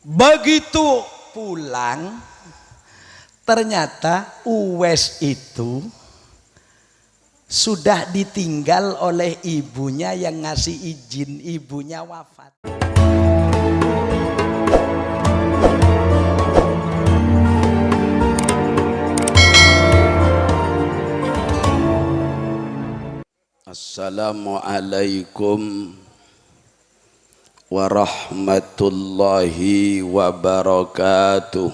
Begitu pulang, ternyata Uwais itu sudah ditinggal oleh ibunya yang ngasih izin, ibunya wafat. Assalamualaikum warahmatullahi wabarakatuh.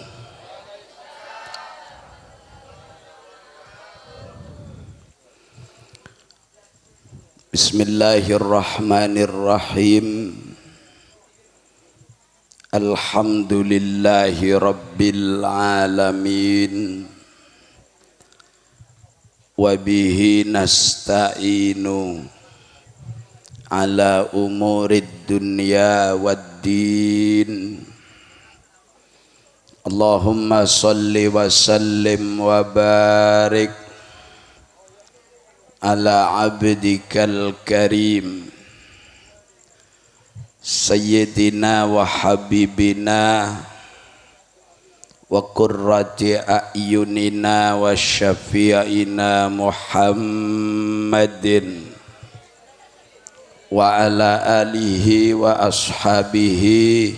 Bismillahirrahmanirrahim. Alhamdulillahi rabbil alamin. Wabihi nasta'inu ala umurid dunya waddin. Allahumma salli wa sallim wa barik ala abdikal karim sayyidina wa habibina wa qurrati a'yunina wa syafi'ina Muhammadin wa ala alihi wa ashabihi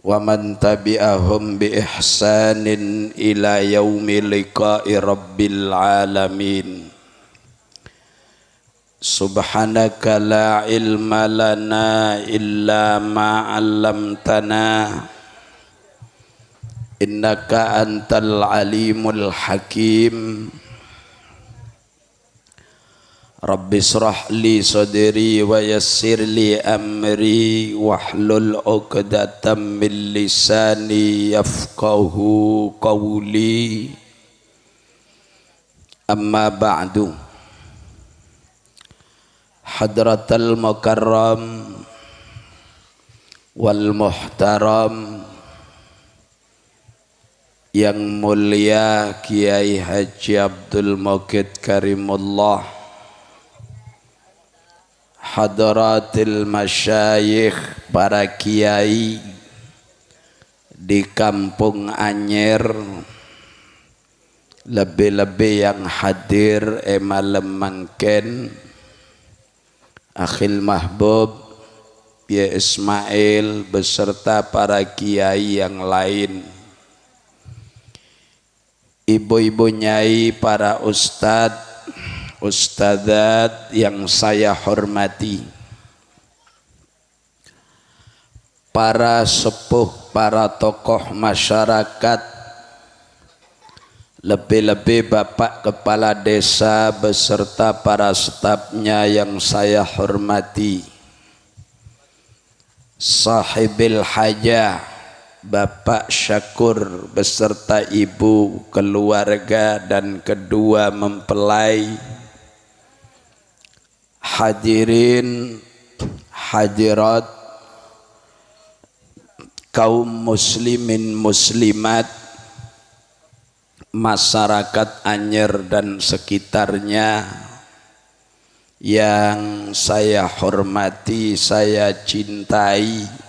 wa man tabi'ahum bi ihsanin ila yaumi liqa'i rabbil alamin. Subhanaka la ilma lana illa ma 'allamtana innaka antal alimul hakim. Rabbi shrah li sadri wa yassir li amri wahlul 'uqdatam min lisani yafqahu qawli. Amma ba'du. Hadratal mukarram wal muhtaram, yang mulia Kiai Haji Abdul Muqid Karimullah, hadratil masyayikh, para kiai di Kampung Anyer, lebih-lebih yang hadir malam mangken, Akhil Mahbub ya Ismail beserta para kiai yang lain, ibu-ibu nyai, para ustadz, ustadzat yang saya hormati, para sepuh, para tokoh masyarakat, lebih-lebih Bapak Kepala Desa beserta para stafnya yang saya hormati, sahibil hajah Bapak Syakur beserta ibu, keluarga dan kedua mempelai, hadirin hadirat, kaum muslimin muslimat, masyarakat Anyer dan sekitarnya yang saya hormati, saya cintai.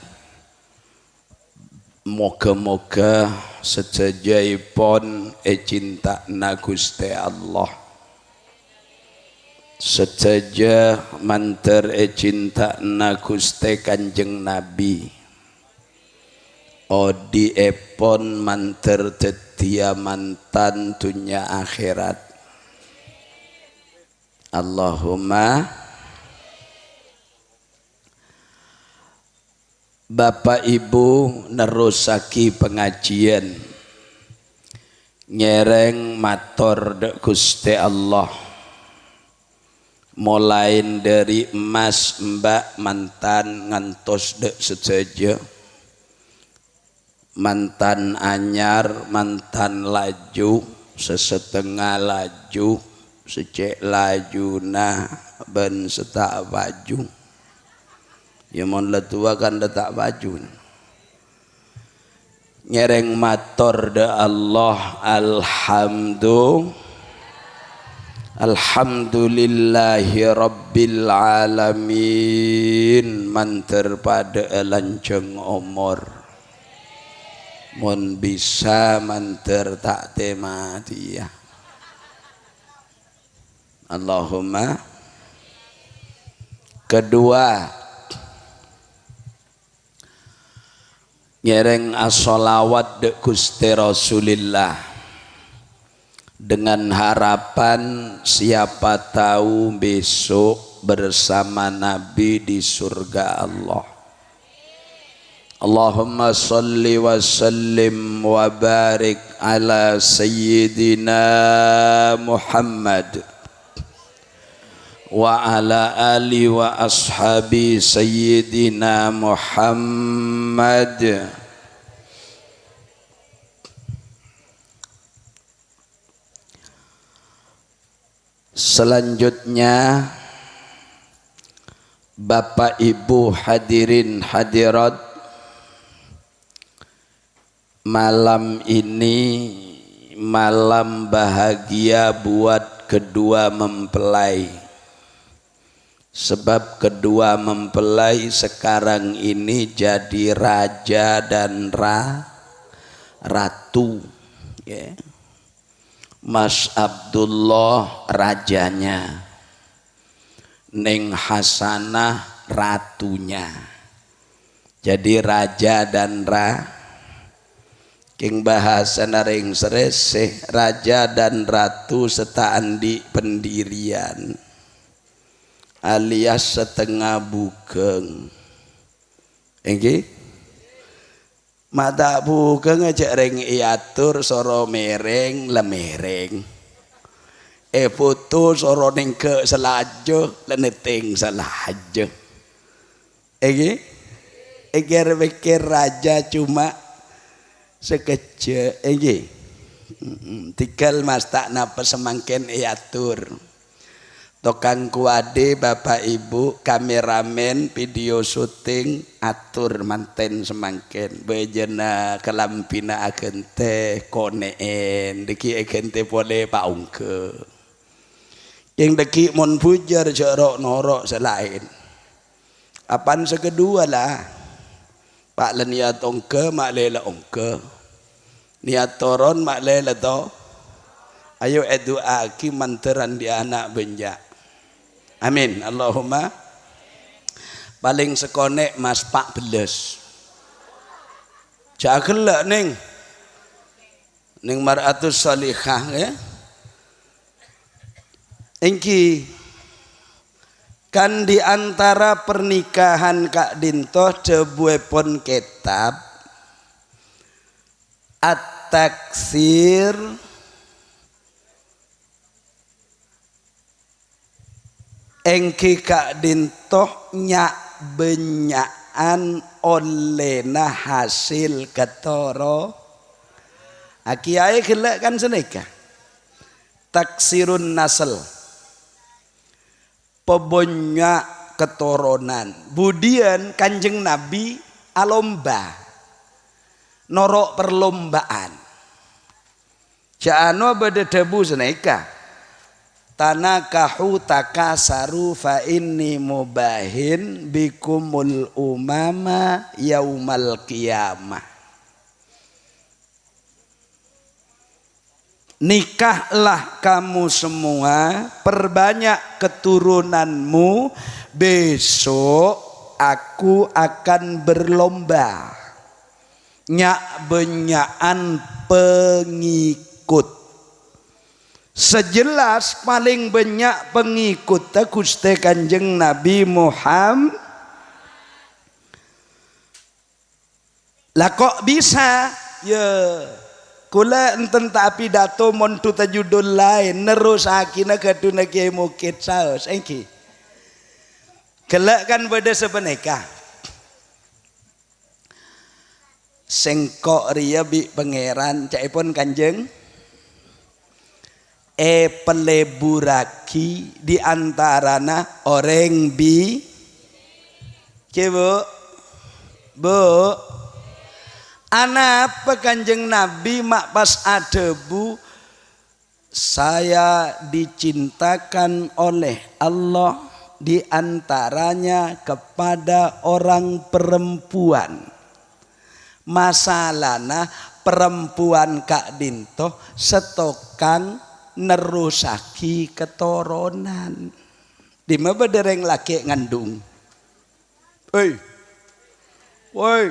Moga-moga sejajaipun cinta na Gusti Allah, sejaja manter cinta na Gusti Kanjeng Nabi, odi epon manter tetia mantan dunia akhirat. Allahumma. Bapak Ibu nerusaki pengajian, nyereng mator dek Gusti Allah, mulai dari emas mbak mantan ngantos dek sejaja, mantan anyar, mantan laju, sesetengah laju, secek laju nah ben setak baju. Ya mon letua kan letak baju. Nyereng mator de Allah, alhamdulillahi rabbil alamin, manter pada lanceng umur. mun bisa manter tak temati ya. Allahumma. Kedua, ngereng as-sholawat de Gusti Rasulillah dengan harapan siapa tahu besok bersama Nabi di surga Allah. Allahumma salli wa sallim wa barik ala sayyidina Muhammad wa ala ali wa ashabi sayyidina Muhammad. Selanjutnya Bapak Ibu hadirin hadirat, malam ini malam bahagia buat kedua mempelai. Sebab kedua mempelai sekarang ini jadi raja dan ratu. Yeah. Mas Abdullah rajanya, Neng Hasanah ratunya. Jadi raja dan King bahasa naring sereseh, raja dan ratu setaan di pendirian alias setengah bugeng. Engki mata bugeng aja ring iatur soro mereng lemereng. Foto soro ning ke selajo leneting selajo. Engki pikir raja cuma sekece tinggal mas tak napa semangken iatur. Tokang kuade Bapak Ibu kameramen video syuting atur manten semangken bejena kelampina agen teh koneen deki agen teh boleh paungke yang deki mon pujar jorok norok selain apan sekedua lah Pak leniat ongke mak lela ongke niat toron mak lela to ayo doa ki manteran di anak benjak. Amin. Allahumma. Paling sekonek mas Pak beles. Jagelak ning mar'atus salihah ya. Engki kan di antara pernikahan Kak Dintoh debuepon kitab At-Taksir engki Kak Dintoh nyak benyaan olehna hasil ketoro akiai gelak kan seneka taksirun nasl pebonya keturunan budian Kanjeng Nabi alomba norok perlombaan ja'ano bededebu seneka tanakahu takasaru fa inni mubahin bikumul umama yaumal qiyamah. Nikahlah kamu semua, perbanyak keturunanmu, besok aku akan berlomba nyak benyaan pengikut. Sejelas paling banyak pengikut Gusti Kanjeng Nabi Muhammad. Lah kok bisa? Ya kula enten tak pidato montu tajudul lain nerusakina kaduna Kiai Mukid saos engki. Kelak kan pada sebeneka. Sengkok ria bi pangeran caipun Kanjeng peleburaki di antarana orang bi bu anak apa Kanjeng Nabi mak pas adebu saya dicintakan oleh Allah di antaranya kepada orang perempuan Masalahna perempuan Kak Dinto setokang nerusaki keturunan. Di mana dereng laki ngandung. Woi.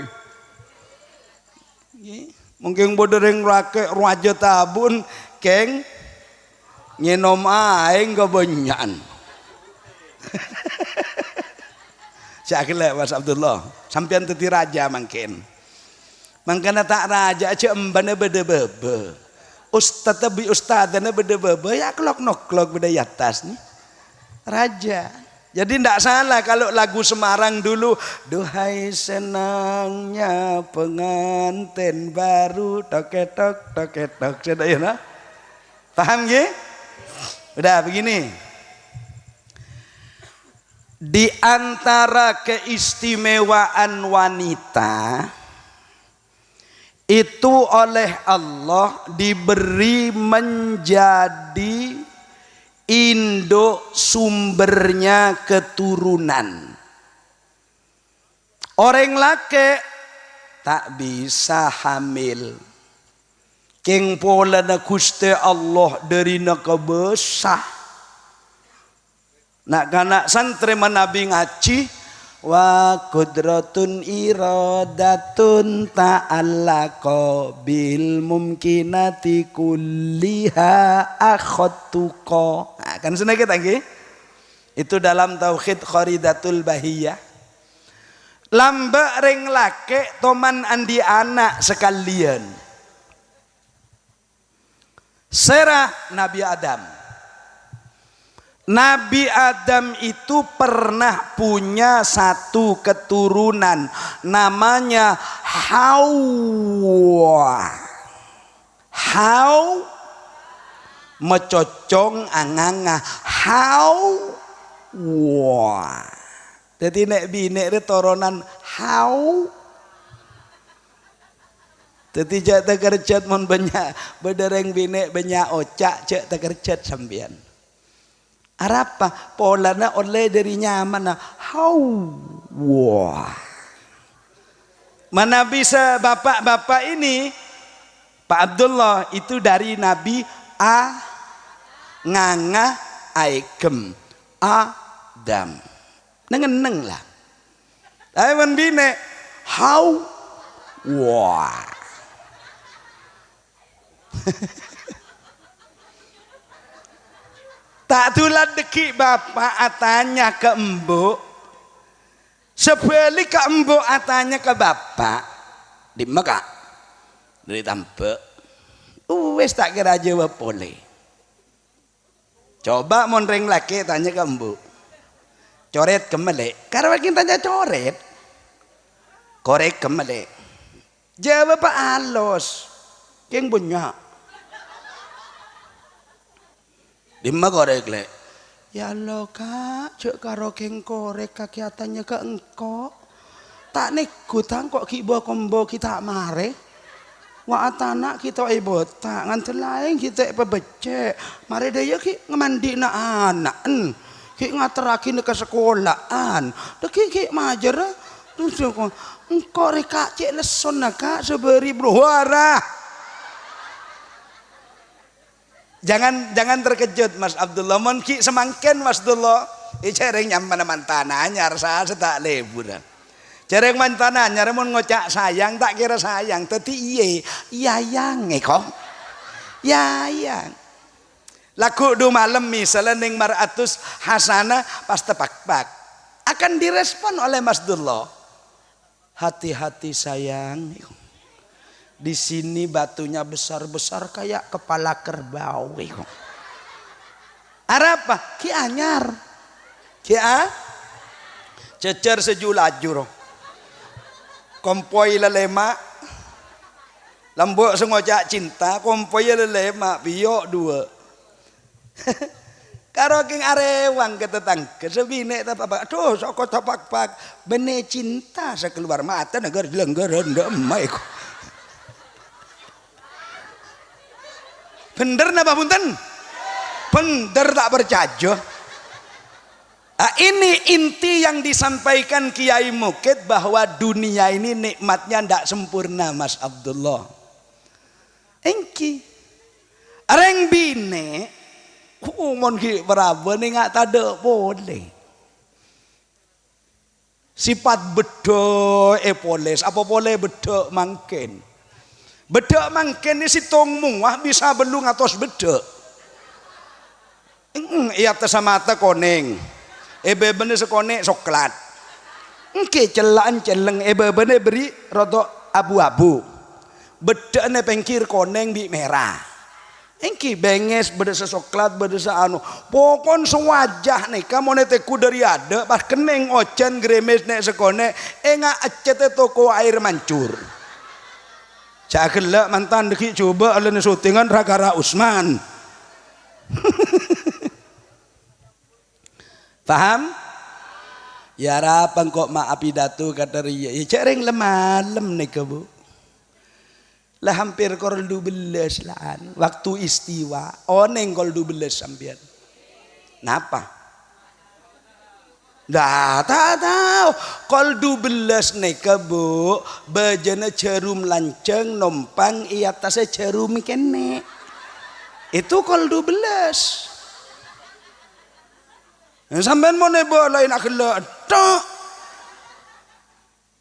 Mungkin bodereng laki raja tabun keng nyenom aing kebanyakan. Syakile Mas Abdullah, sampean teti raja mungkin. Mangkana tak raja aja embane bede-bebe. Ustadzana bede-bebe ya klok-noklok beda atas nih. Raja. Jadi tidak salah kalau lagu Semarang dulu, duhai senangnya pengantin baru toketok toketok. Sudah ya, nah? Paham ya? Udah begini. Di antara keistimewaan wanita itu oleh Allah diberi menjadi induk sumbernya keturunan. Orang laki tak bisa hamil. Keng pola na Gusti Allah dari nak besar. Nak kanak santri menabi ngaji wa qudratun iradatun ta'allaqa bil mumkinati kulliha akhatuqa. Nah, kan sedikit lagi. Itu dalam tauhid Kharidatul Bahiyah. Lambak ring lake toman andi anak sekalian. Serah Nabi Adam. Nabi Adam itu pernah punya satu keturunan namanya Hawa. Mecocong anganga Hawa. Jadi nek bine itu turunan Hawa. Jadi cek tekerjat mon banyak bedereng bine banyak ocak cek tekerjat sambian. Arapa polana oleh dari nyaman Hawa. Mana bisa bapak-bapak ini Pak Abdullah itu dari Nabi nganga aikem Adam. Neng lah. Awan bine Hawa. Tak tulah deki bapak atanya ke embuk. Sebalik ke embuk atanya ke bapak. Di Mekah. Dari Tampek. Wes tak kira jawab boleh. Coba monreng laki tanya ke embuk. Coret kemelek. Karena kita tanya coret. Korek kemelek. Jawab pak halus. Keng banyak. Dimma korek le. Ya Allah kak, cek karo keng korek kakiatannya ke engkau. Tak nekutang kok kibo kombo kita mare. Wa atana kita ibota nganten lain kita pebecek. Mare daya ki ngemandi na anak. Ki ngaterakin ke sekolahan. Deki majer terus engkau reka cek leson kak seberi berwarah. Jangan terkejut Mas Abdullah. Mon ki semangken Mas Abdullah. Cereng nyaman mantana anyar sa setak lebur. Cereng mantana anyar mon ngocak sayang tak kira sayang. Teti iya yang kok. Yang. Lagu du malam misalnya ning Maratus Hasana pas tepak-pak akan direspon oleh Mas Abdullah. Hati-hati sayang. Di sini batunya besar-besar kayak kepala kerbau. Apa? Ki anyar. Ki cecer sejulajur. Kompoi lelema. Lambok sengojak cinta. Kompoi lelema. Biok dua. Karo king arewang ke tetangga. Sebine tapak. Aduh soko tapak-pak. Bene cinta sekeluar mata. Negar dilenggaran demai. Bener napa punten? Bener tak percaya. Ini inti yang disampaikan Kiai Mukid, bahwa dunia ini nikmatnya tidak sempurna Mas Abdullah. Engki areng bine mon ki berapa nih nggak tada boleh sifat bedo poles apa boleh bedo mangken ini si tong muah bisa belung atos bedo iya tesamata koneng bene sekone soklat engke celaan celeng bene beri roto abu-abu beda ne pengkir koneng bi merah engki benges beda sesoklat beda anu pokon sewajah nih kamu neteku dari ada pas keneng ocan gremes nek sekone enga acete toko air mancur cagelak mantan deki coba alene syutingan Ragara Usman paham ya rapang kok maapi datu kata ria ya cereng lemalem nih kebu lah hampir kol 12 lah waktu istiwa oneng kol 12 sampean napa dah tak tahu kol 12 nih kebu bejana cerum lanceng nompang iya tasnya cerum kene itu kol 12 sampean mau nebo lain akhlak tok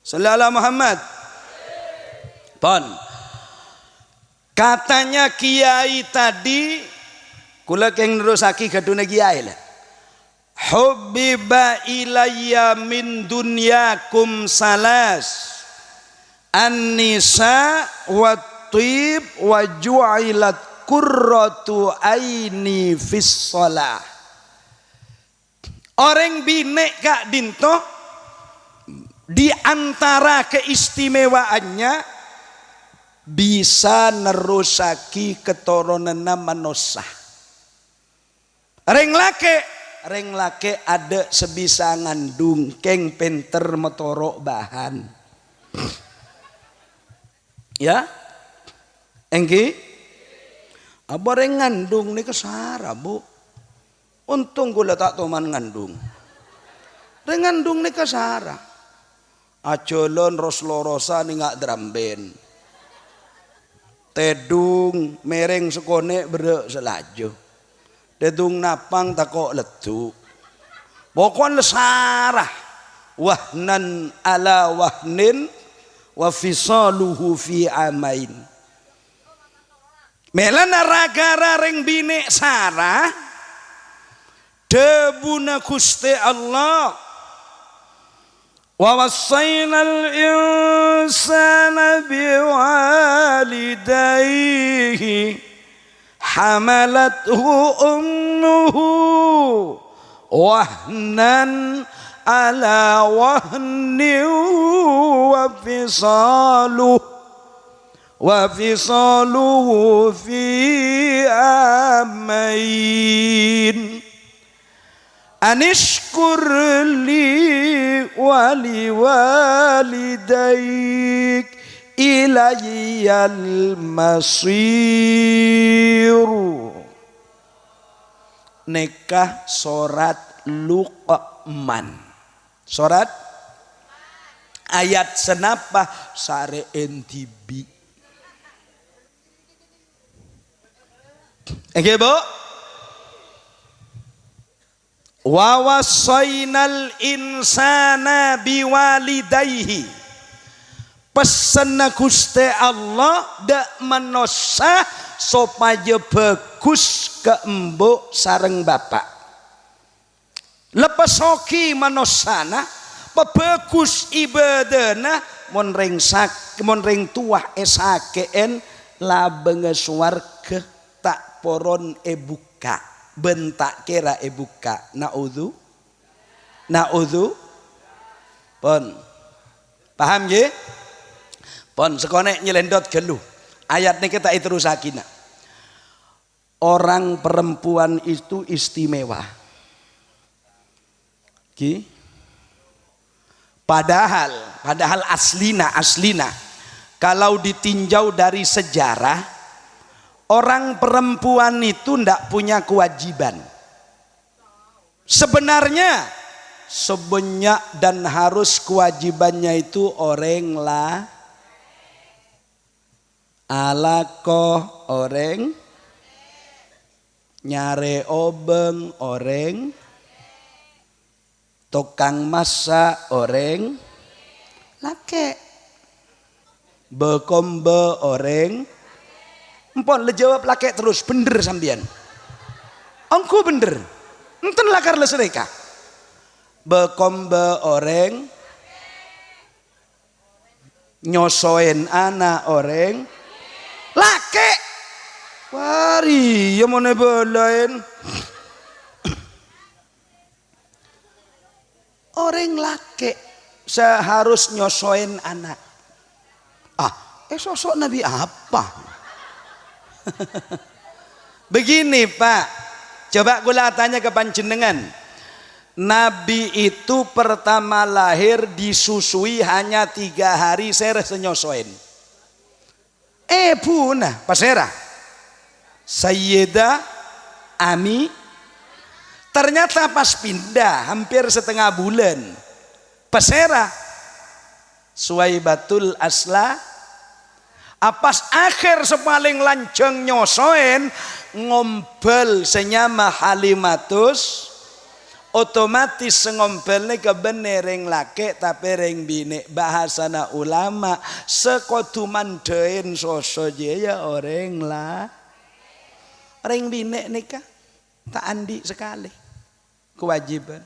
sallallahu Muhammad pon katanya kiai tadi kula keng nerusaki gadune kiai lah hubbiba ilayya min dunyakum salas an-nisa wa tib wa ju'ilat qurratu aini fis shalah. Orang binek kak dinto di antara keistimewaannya bisa nerusaki keturunan manusia. Reng lake ada sebisa ngandung keng penter motorok bahan. Ya, engki, apa reng ngandung nih kesara bu. Untung gula tak toman ngandung. Ngandung nih kasara. Acolon roslorosa nih nggak dramben. Tedung mereng sekone berde selaju. Tedung napang tako letu. Pokon lesarah. Wahnan ala wahnin wa fisaluhu fi amain. Melana ragara reng bine sarah. Debuna Gusti Allah wa wassaynal insana biwalidayhi hamalathu ummuhu wahnan ala wahnin wa fisaluhu fi amain. Anishkur li wali walidaik ilayyal masir. Nikah sorat Luqman. Sorat ayat senapa sare entibi. Oke, Bu? Wa wassaynal insana biwalidayhi. Pesan Gusti Allah dak manusia supaya bagus ke embuk sareng bapak. Lepas hoki manusana bagus ibadana mon ring tuah esakeen labeng swarga tak poron buka. Bentak kira buka naudzu pon paham ye pon sekone nyelendot gelu ayat ini kita terus sakina orang perempuan itu istimewa ki padahal aslina kalau ditinjau dari sejarah orang perempuan itu ndak punya kewajiban. Sebenarnya sebanyak dan harus kewajibannya itu orang lah alakoh orang nyare obeng orang tukang masak orang lake bekombe orang empon le jawab lake terus bener sambian angku bener enten lakar le sedeka bekombe orang nyosoin anak orang lake wari ya mau nebelain orang laki seharus nyosoin anak. Sosok Nabi apa? Begini Pak, coba gula tanya ke panjenengan. Nabi itu pertama lahir disusui hanya 3 hari saya senyosoin. Punah pasera Sayyidah Ami ternyata pas pindah hampir setengah bulan pasera Suwaibatul Asla apas akhir sepaling lanceng nyosoen ngombel senyama Halimatus otomatis sengombelnya kebener ring lake tapi ring bine bahasana ulama sekotuman dein sosok ya orang lah ring bine nikah tak andi sekali kewajiban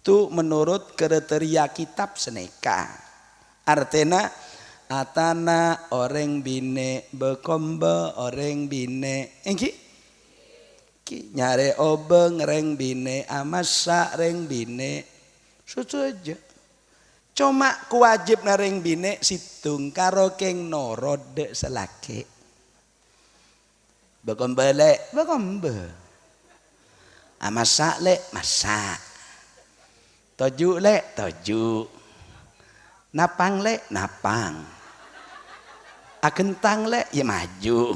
itu menurut kriteria kitab seneka artinya atana orang bine bekombe orang bine nyare obeng reng bine amasa reng bine susu aja cuma kewajib nareng bine situng karo keng norode selake bekombe le bekombe amasa le masak toju le toju napang le napang akentang le ya maju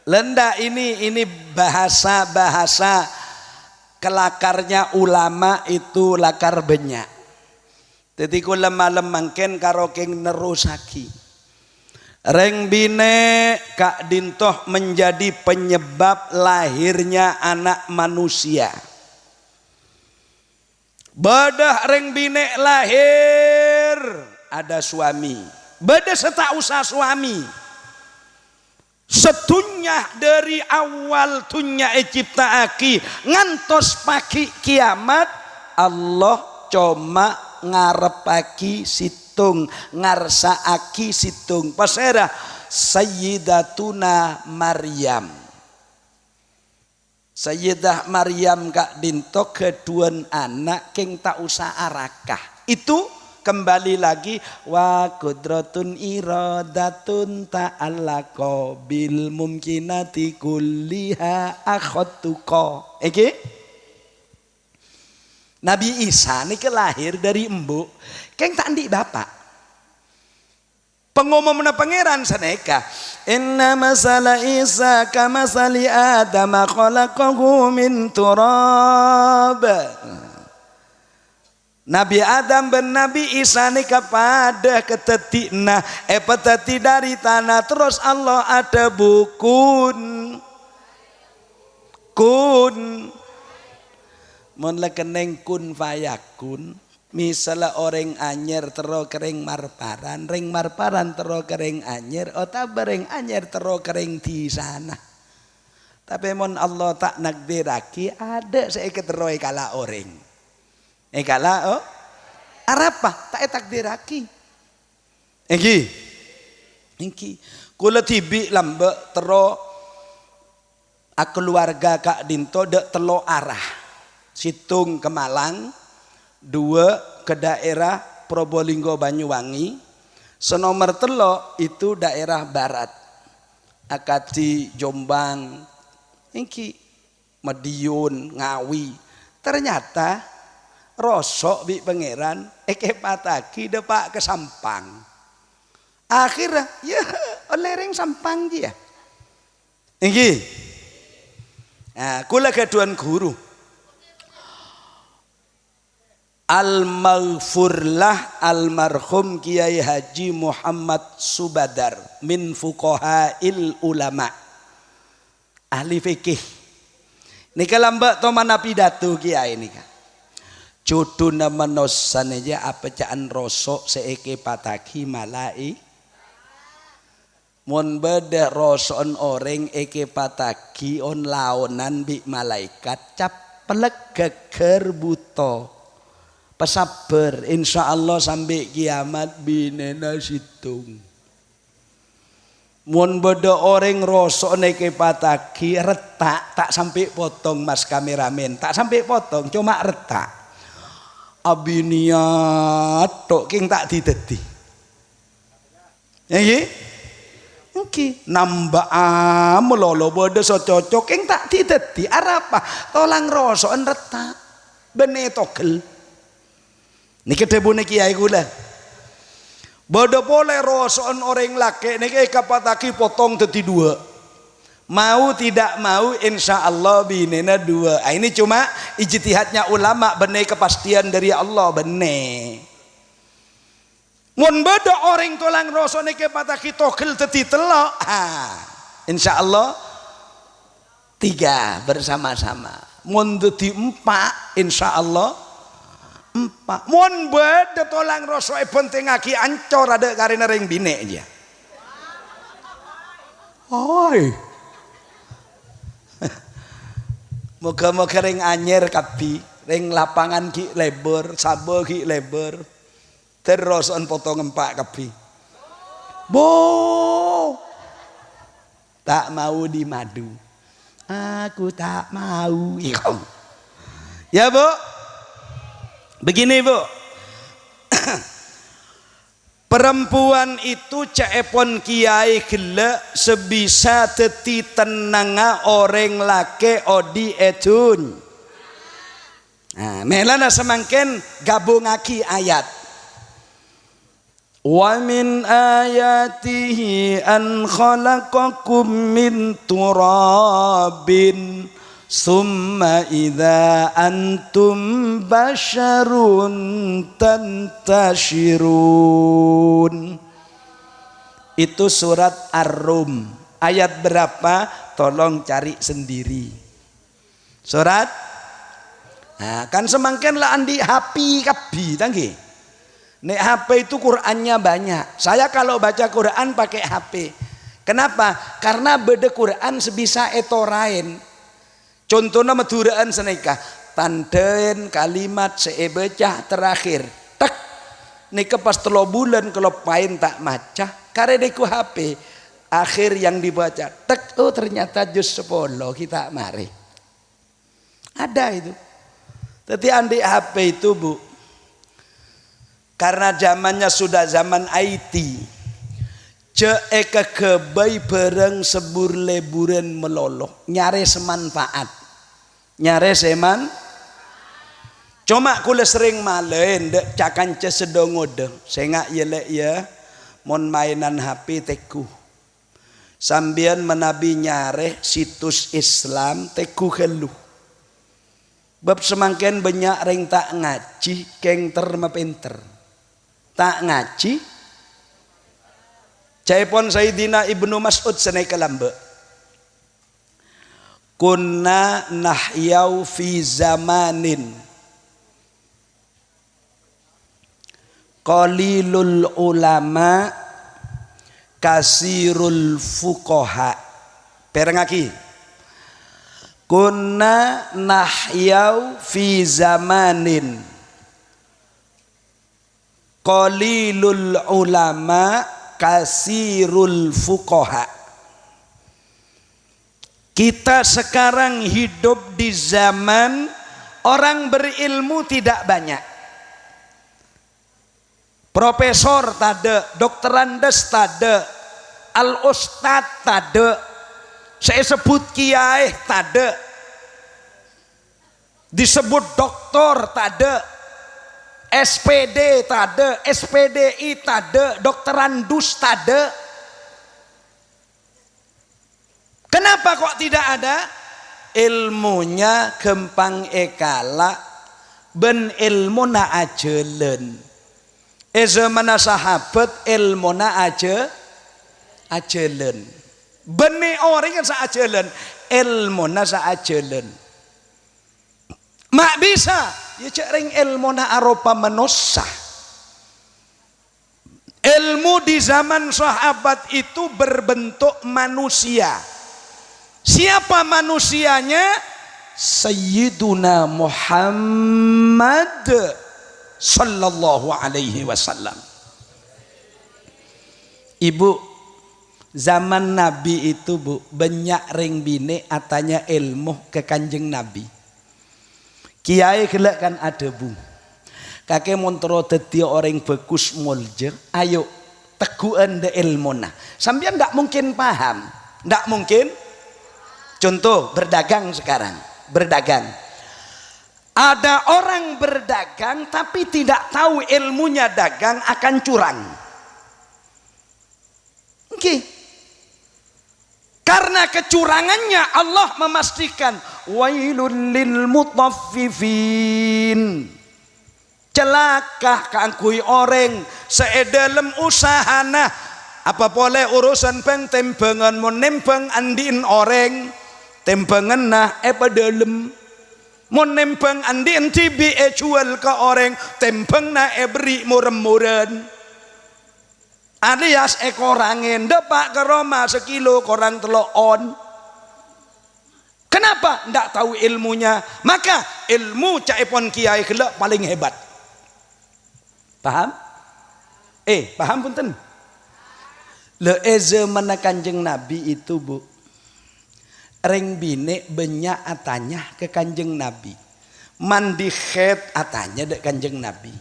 Lenda ini bahasa kelakarnya ulama itu lakar banyak. Jadi kula malam mangken karo keng nerusaki. Reng bine Kak Dintoh menjadi penyebab lahirnya anak manusia. Badah reng bine lahir ada suami. Beda setak usah suami setunya dari awal tunya ciptaaki ngantos pagi kiamat Allah cuma ngarepaki situng ngarsaaki situng pasera Sayyidatuna Maryam Sayyidah Maryam Kak Dinto keduan anak keng tak usah arakah itu kembali lagi wa kudratun iradatun ta'allaqo bil mumkinati kulliha akhatuqa. Nabi Isa ini lahir dari embuk keng tak ndik bapak. Pengumumna pangeran saneka inna masala Isa kama sali Adam khalaqahu min turab. Nabi Adam dan Nabi Isa ini kepada ketetikna peteti dari tanah terus Allah ada bukun kun mon lekeneng kun fayakun misalnya orang anyer tero kering marparan ring marparan tero kering anyer ota bereng anyer tero kering di sana tapi mon Allah tak nakdiraki ada saya keteroi kala orang kala arapa tak takdiraki engki kula tibi lambe tero keluarga Kak Dinto dek telo arah situng ke Malang 2 ke daerah Probolinggo Banyuwangi senomor telo itu daerah barat Akati Jombang engki Madiun Ngawi ternyata rosok bi pangeran pataki depak ke Sampang akhirnya ya lereng Sampang dia Nah, kula gaduhan guru. Al-maghfurlah almarhum Kiai Haji Muhammad Subadar min fuqahail ulama. Ahli fikih. Nika lambak to mana pidato kiai nika. Juduna menosan aja apa caan rosok seeke pataki malai. Mon beda roson orang eke pataki on laonan bi malaikat cap pelek geger buto. Pesabar insya Allah sampai kiamat binena situng. Mun beda orang rosok neke pataki retak tak sampai potong mas kameramen tak sampai potong cuma retak. Abiniat tok king tak didedi. Ya nggih? Nggih, nambah melolo beda so cocok king tak didedi. Arapa tolang rosok retak. Bene togel. Niki debune kiai kula. Bodo boleh roson orang laki niki kapataki potong dadi dua. Mau tidak mau insya Allah binena dua. Ini cuma ijtihadnya ulama benih kepastian dari Allah benih. Mun bodo orang tulang roson niki pataki togel dadi telok. Insya Allah tiga bersama-sama. Mun dadi empat insya Allah empat. Mun beda tolang rosok penting aki ancor ada karena ring bine aja. Oi. Moga-moga ring anyer kapi, ring lapangan ki lebar, sabo ki lebar. Teroson potong empat kapi. Bo. Tak mau di madu. Aku tak mau. Ya, Bu. Begini Bu, perempuan itu caepon kiai gila sebisa teti tenanga orang lake odi etun. Nah, melana semangken gabungaki ayat. Wa min ayatihi an khalaqakum min turabin. Summa idza antum basyarun tantashirun. Itu surat Ar-Rum. Ayat berapa? Tolong cari sendiri. Surat? Nah, kan semangken lah andi HP kabi tanggi. Nek HP itu Qur'annya banyak. Saya kalau baca Qur'an pakai HP. Kenapa? Karena beda Qur'an sebisa etorain. Contohnya meduraan seneka tanden kalimat seebecah terakhir tek nika pas 3 bulan kalau pain tak maca karedeku HP akhir yang dibaca tek oh ternyata juz 10 kita mari ada itu. Tapi andi HP itu Bu karena zamannya sudah zaman IT eka kebai bareng sebur leburan meloloh nyare semanfaat nyare seman cuma kula sering malen dek cakanca sedongode sengak yelek ya mon mainan HP teku sambian menabi nyare situs Islam teku helu bab semangken banyak ring tak ngaji keng terma pinter tak ngaji caipon Sayyidina Ibnu Mas'ud senai kelambe kunna nahyau fi zamanin qalilul ulama kasirul fuqaha perengaki kunna nahyau fi zamanin qalilul ulama kasirul fuqaha. Kita sekarang hidup di zaman orang berilmu tidak banyak. Profesor tade, dokterandes tade, al ustad tade, saya sebut kiai tade, disebut doktor tade, SPD tade, SPDI tade, dokterandus tade. Kenapa kok tidak ada? ilmunya gempang ekala ben ilmuna ajelen. Zamana sahabat ilmuna ajelen. Bene orang yang saajelen ilmuna saajelen. Mak bisa ya cek ring ilmuna aropa manusia. Ilmu di zaman sahabat itu berbentuk manusia. Siapa manusianya? Sayyiduna Muhammad sallallahu alaihi wasallam. Ibu, zaman Nabi itu bu banyak ring bine atanya ilmu ke kanjeng Nabi. Kiai gelak kan ada bu. Kakek montro dadi orang bagus muljer, ayo teguhan de ilmuna. Sampean ndak mungkin paham, ndak mungkin. Contoh berdagang sekarang, berdagang. Ada orang berdagang tapi tidak tahu ilmunya dagang akan curang. Oke. Karena kecurangannya Allah memastikan wailul lil mutaffifin. Celaka kangkui orang seedalem usahana apa boleh urusan peng tembangan mau nembang andiin orang tembangan nah padalem mau nembang andiin tibi jual ke orang tembang nah beri murem-muren alias korangin depak ke Roma sekilo korang telok on. Kenapa? Ndak tahu ilmunya. Maka ilmu caipon kiai gelak paling hebat. Paham? Paham punten? Le zaman kanjeng Nabi itu bu, ring bine banyak atanya ke kanjeng Nabi, mandi khed atanya dek kanjeng Nabi.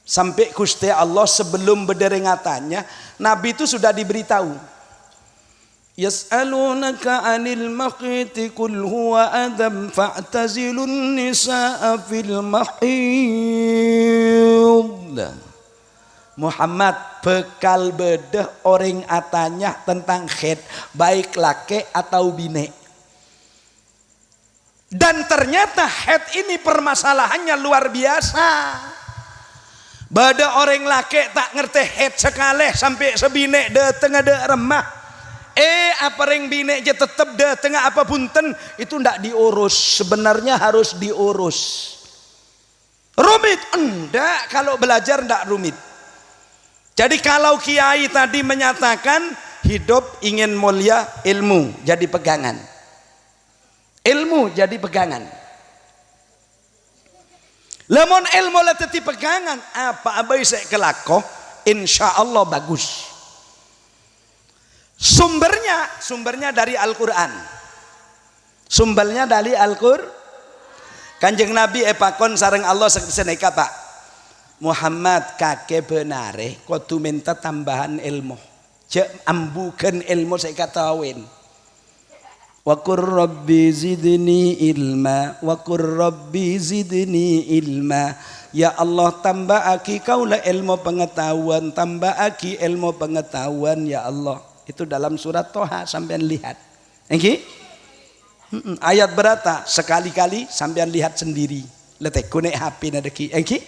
Sampai Gusti Allah sebelum berdering atanya, Nabi itu sudah diberitahu. Yas'alunaka 'anil makhiti qul huwa adam fa'tazilun nisaa fil mahid. Muhammad bekal bedah orang atanya tentang khid baik laki atau bine. Dan ternyata khid ini permasalahannya luar biasa. Bada orang laki tak ngerti khid sekali sampai sebine dateng ada remah. Apa ring bine aja tetap dah tengah apa punten itu ndak diurus, sebenarnya harus diurus. Rumit enggak, kalau belajar ndak rumit. Jadi kalau kiai tadi menyatakan hidup ingin mulia, ilmu jadi pegangan. Ilmu jadi pegangan. Lemon ilmu leteti pegangan apa abai saya kelako, insya Allah bagus. Sumbernya dari Al-Quran. Sumbernya dari Al-Quran. Kanjeng Nabi epakon sareng Allah seneka pak. Muhammad kakek benare kudu minta tambahan ilmu. Cek ambukan ilmu saya katawin. Wa qur rabbi zidni ilma wa qur rabbi zidni ilma. Ya Allah tambah aki kaulah ilmu pengetahuan, tambah aki ilmu pengetahuan ya Allah. Itu dalam surat Toha sampean lihat. Engki? Ayat berata sekali-kali sampean lihat sendiri. Letek kunek HP nadeki. Engki?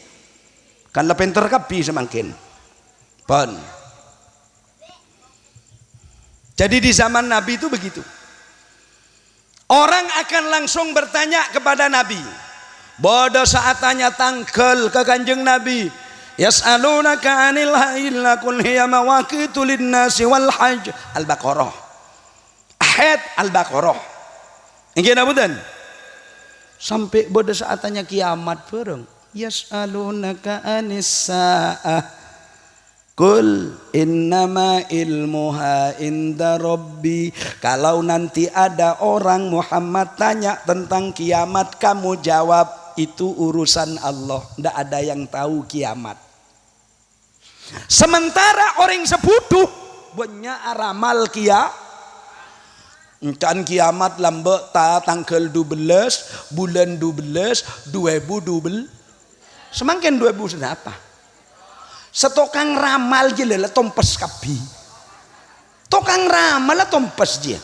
Kan lepen terkapi semangkin. Pon. Jadi di zaman Nabi itu begitu. Orang akan langsung bertanya kepada Nabi. Bodoh saat tanya tangkel ke kanjeng Nabi. Yas'alunaka 'anil haila qul hiya mawaqitu lin-nasi wal hajj. Al-Baqarah. Ayat Al-Baqarah. Nggih nabudan. Sampai bodoh saat tanya kiamat bareng. Yas'alunaka 'anis saah. Qul innama ilmuha inda rabbi. Kalau nanti ada orang Muhammad tanya tentang kiamat, kamu jawab itu urusan Allah. Tidak ada yang tahu kiamat. Sementara orang sebutuh banyak ramal kiamat lambat tanggal 12 bulan 12 2012 semakin 2000 apa setokang ramal je lah tompes kapi tokang ramal lah tompes dia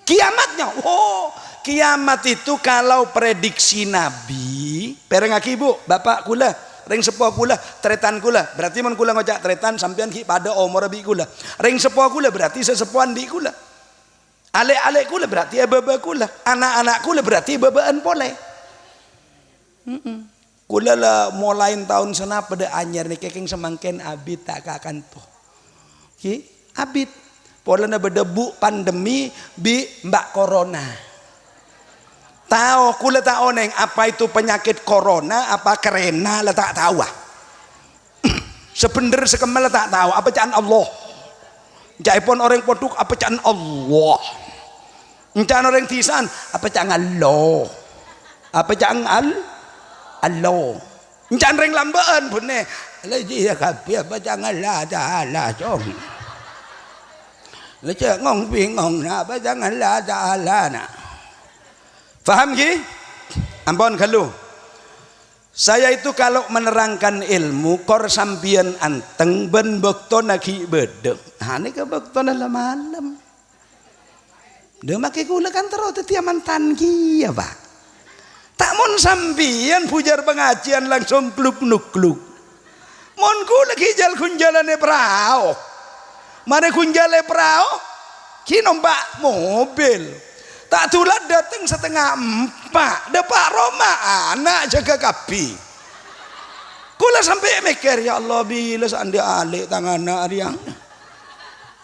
Kiamatnya, oh kiamat itu kalau prediksi Nabi, perengaki bu, bapak kula, ring sepuh kula, tretan kula, berarti mun kula ngocak tretan sampean ki pada umur bi kula, ring sepuh kula berarti sesepuhan di kula, alek-alek kula berarti baba kula, anak-anak kula berarti babaan pole. Kula lah mulai tahun sana pada anyar nih kekeng semangken abid tak akan tuh, ki abid. Polanya berdebu pandemi bi mbak corona. Tahu kula tak oneng apa itu penyakit corona apa kerena lah tak tahu. Sebener sekemel tak tahu apa caan Allah. Jaipun orang poduk apa caan Allah. Caan orang tisan apa caan Allah. Apa caan Allah. Caan orang lambaan bune. Lagi ya kabeh apa caan Allah taala jong. Lecek ngong bingung nak apa janganlah ta'ala nak. Faham ki? Ampun kalau saya itu kalau menerangkan ilmu kor sampian anteng ben bekto naki bedek. Ha ni ke bekto dalam malam. Dia make kula kan terus tetia mantan ki ya Pak. Tak mon sampian pujar pengajian langsung kluk-kluk. Mon kula kijal kunjalane prao. Mari kunjale perahu, ki nombak mobil. Tak tulat datang 3:30. Depak Roma anak jaga kapi. Kula sampai mikir ya Allah bila seandainya alik tangan ariang.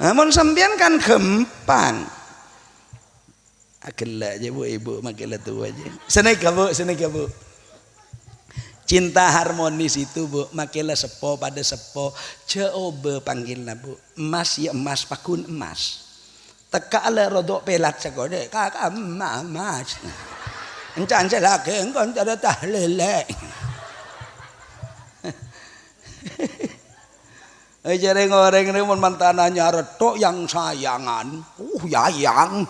Namun sampean kan gempang. Agelak je bu ibu magelah tu aja. Seneka bu. Cinta harmonis itu bu, makilah sepo pada sepo, coba panggilnya bu, emas ya emas, pakun emas. Teka ala rodok pelat segede, kakak emas. Encan celaka, engkau ada tahlilek. Jarang orang ini mantananya retok yang sayangan, yayang,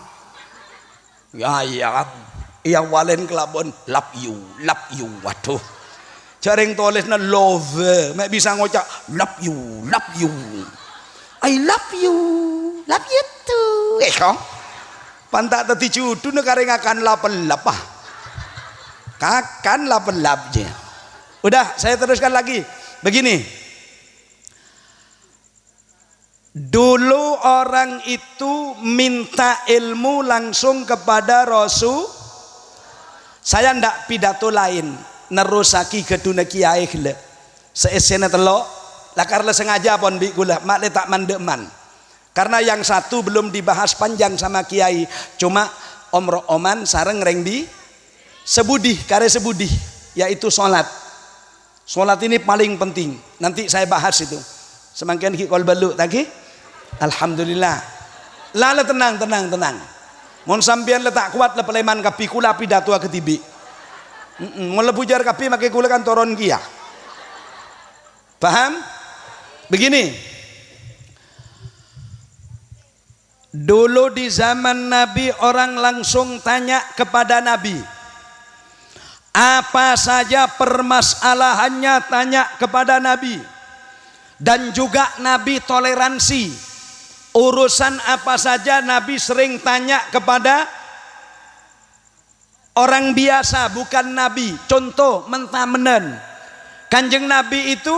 yang walen kelabon, love you, waduh. Jaring tulis na love, mek bisa ngocak love you, I love you too. Kong, pantak tadi cudu negara akan lapelap ah, kakan lapelap je. Udah, saya teruskan lagi. Begini, dulu orang itu minta ilmu langsung kepada Rasul. Saya ndak pidato lain. Nerusaki keduna kiai gila seesena telok lakarlah sengaja pon bi gula mak le tak mandeman karena yang satu belum dibahas panjang sama kiai cuma oman sareng reng di sebudih kare sebudih yaitu sholat ini paling penting nanti saya bahas itu semakin kol balu tadi alhamdulillah lala tenang mon sampean letak kuat le peleman kapi kula pidato ketibi mulai pujar kapi makai kula kan toron kia. Paham? Begini. Dulu di zaman Nabi orang langsung tanya kepada Nabi. Apa saja permasalahannya tanya kepada Nabi. Dan juga Nabi toleransi. Urusan apa saja Nabi sering tanya kepada orang biasa bukan Nabi. Contoh mentamenan Kanjeng Nabi itu